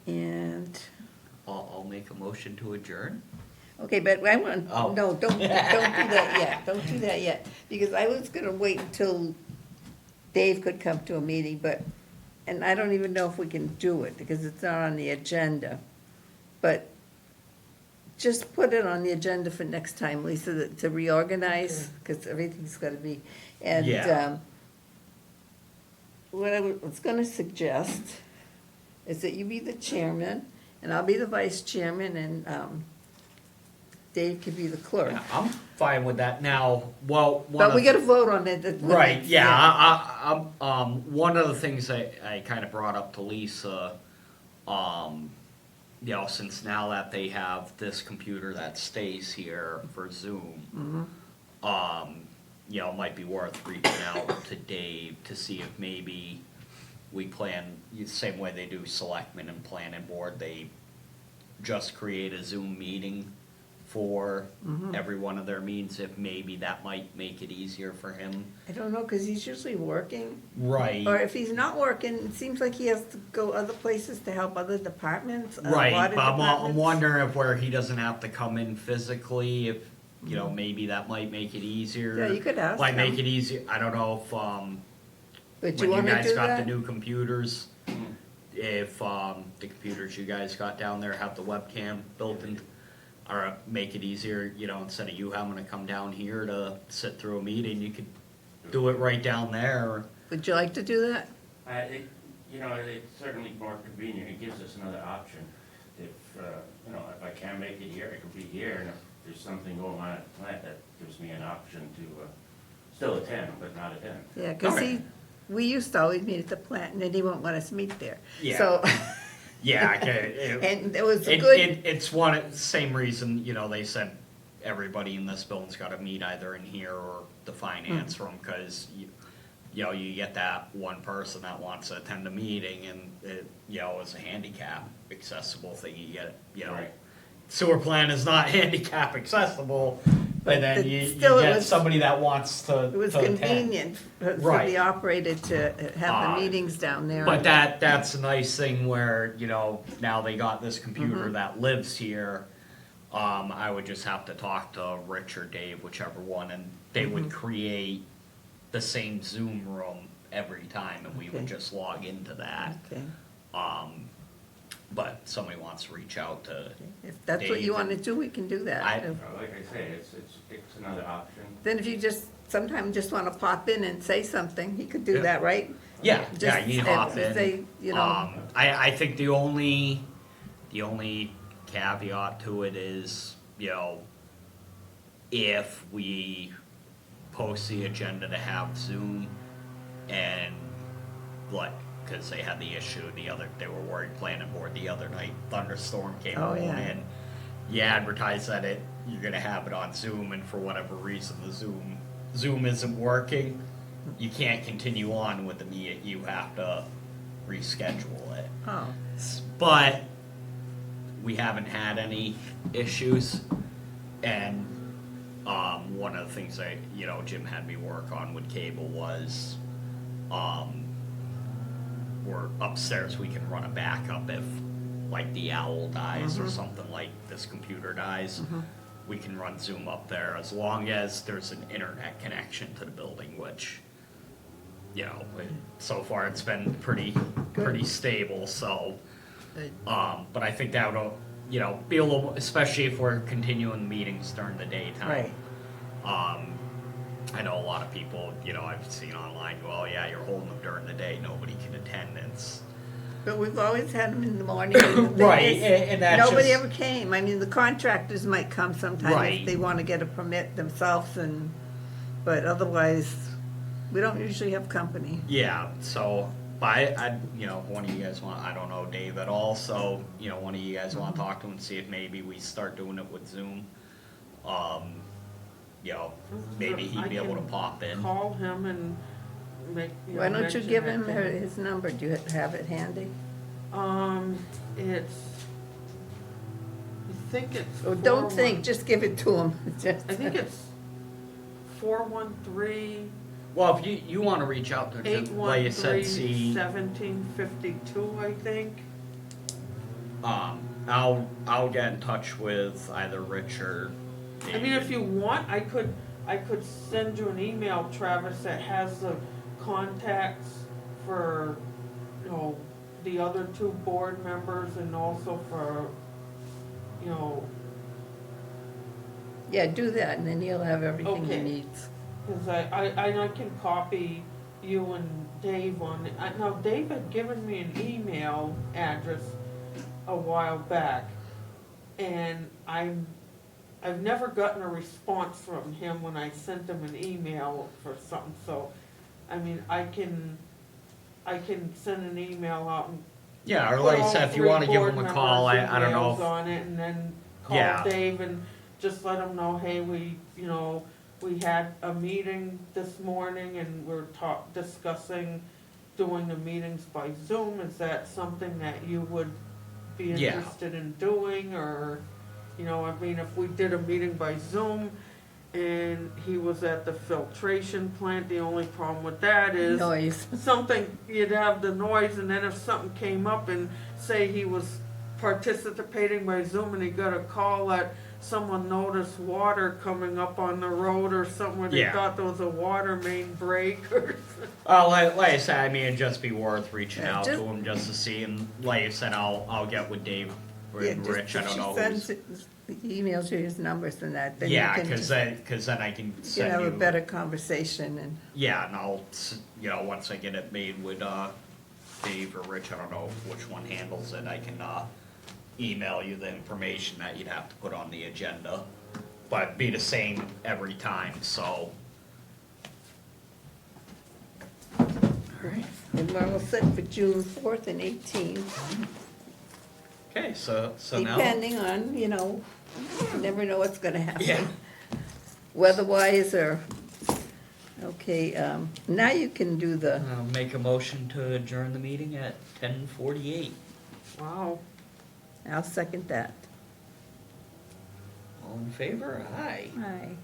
And, I'll make a motion to adjourn. okay, but I want, Oh. no, don't do that yet, don't do that yet. Because I was gonna wait until Dave could come to a meeting, but, and I don't even know if we can do it, because it's not on the agenda. But just put it on the agenda for next time, Lisa, to reorganize, because everything's gotta be, and, Yeah. what I was gonna suggest is that you be the chairman, and I'll be the vice chairman, and, Dave could be the clerk. Yeah, I'm fine with that now. Well, But we gotta vote on it. Right, yeah, one of the things I kind of brought up to Lisa, since now that they have this computer that stays here for Zoom, it might be worth reaching out to Dave to see if maybe we plan, the same way they do selectmen and planning board, they just create a Zoom meeting for every one of their meetings, if maybe that might make it easier for him. I don't know, cause he's usually working, Right. or if he's not working, it seems like he has to go other places to help other departments. a lot Right, of but I'm departments. wondering if where he doesn't have to come in physically, if, maybe that might make it easier. Yeah, you could ask Might make him. it easier, I don't know if, But when you wanna guys do got the that? new computers, if, the computers you guys got down there have the webcam built in, or make it easier, instead of you having to come down here to sit through a meeting, you could do it right down there. Would you like to do that? It's certainly more convenient, it gives us another option. If I can't make it here, I could be here, and if there's something going on at the plant, that gives me an option to, still attend, but not attend. Yeah, because Okay. we used to always meet at the plant, and then he won't let us meet there. Yeah. So, Yeah, okay. and it was a It, good, it's one, same reason, you know, they said everybody in this building's gotta meet either in here or the finance room, cause you know, you get that one person that wants to attend a meeting and it, you know, it's a handicap accessible thing, you get, you know. Right. Sewer plant is not handicap accessible, But and then it- you still it get was- somebody that wants to it was to attend. convenient for Right. the operator to have the Uh, meetings down there. But that's a nice thing where, you know, now they got this computer Mm-hmm. that lives here. I would just have to talk to Rich or Dave, whichever one, and they Mm-hmm. would create the same Zoom room every time, and we would Okay. just log into that. Okay, But somebody wants to reach out to, if that's what Dave you want to and- do, we can do that. I- Like I say, it's another option. Then if you just, sometimes just want to pop in and say something, he could do Yeah. that, right? yeah, Just yeah, you hop in. Say, you know, I think the only caveat to it is, you know, if we post the agenda to have Zoom and like, cause they had the issue they were worried planning board the other night, thunderstorm came Oh, rolling yeah. in. You advertise that you're gonna have it on Zoom and for whatever reason the Zoom isn't working, you can't continue on with the meeting, you have to reschedule it. oh, But we haven't had any issues, and one of the things that Jim had me work on with cable was we're upstairs, we can run a backup if like the owl dies or something like this computer dies. We can run Zoom up there as long as there's an internet connection to the building, which so far it's been pretty stable. So, good. but I think that would be a little, especially if we're continuing meetings during the daytime. Right. I know a lot of people, I've seen online, well, yeah, you're holding them during the day, nobody can attend. It's But we've always had them in the morning. and the thing Right, is, and that's nobody just- ever came. I mean, the contractors might come sometimes Right. if they want to get a permit themselves, but otherwise, we don't usually have company. yeah. So, but I one of you guys want, I don't know Dave at all. So, one of you guys want to talk to him and see if maybe we start doing it with Zoom. Maybe he'd be able to pop in. Call him and make, Why don't you mention give that him to his number? Do you have it handy? It's, I think it's. Oh, don't 413 think, just give it to him. Just- I think it's 413 Well, if you want to reach out to him, like you said, 813 see, 1752, I think. I'll get in touch with either Rich or Dave. I mean, if you want, I could send you an email, Travis, that has the contacts for, the other two board members and also for, Yeah, do that, and then he'll have everything he Okay. needs. cause I can copy you and Dave on it. Now, Dave had given me an email address a while back, and I've never gotten a response from him when I sent him an email for something, so, I mean, I can send an email out and Yeah, or put like I all said, if you three want to give board him a call, I members' don't know. emails on it, and then Yeah. call Dave and just let him know, hey, we had a meeting this morning and we're discussing doing the meetings by Zoom. Is that something that you would be Yeah. interested in doing, or, I mean, if we did a meeting by Zoom and he was at the filtration plant, the only problem with that is Noise. something, you'd have the noise, and then if something came up and say he was participating by Zoom and he got a call that someone noticed water coming up on the road or something, where they Yeah. thought there was a water main break or something. Like I said, I mean, it'd just be worth reaching Yeah, out just- to him just to see. And like I said, I'll get with Dave or Yeah, just Rich. I if don't she know. sends Who's, emails you his numbers and that, then you yeah, can because just- then I can you can send have you. a better conversation and, Yeah, and I'll once I get it made with Dave or Rich, I don't know which one handles it. I can email you the information that you'd have to put on the agenda. but be the same every time, so. Alright. And we're all set for June 4th and 18th, Okay, so now. depending on, you know, you never know what's gonna happen. Yeah. Weather-wise or, okay, now you can do the, Make a motion to adjourn the meeting at 10:48. Wow. I'll second that. All in favor? Aye. Aye.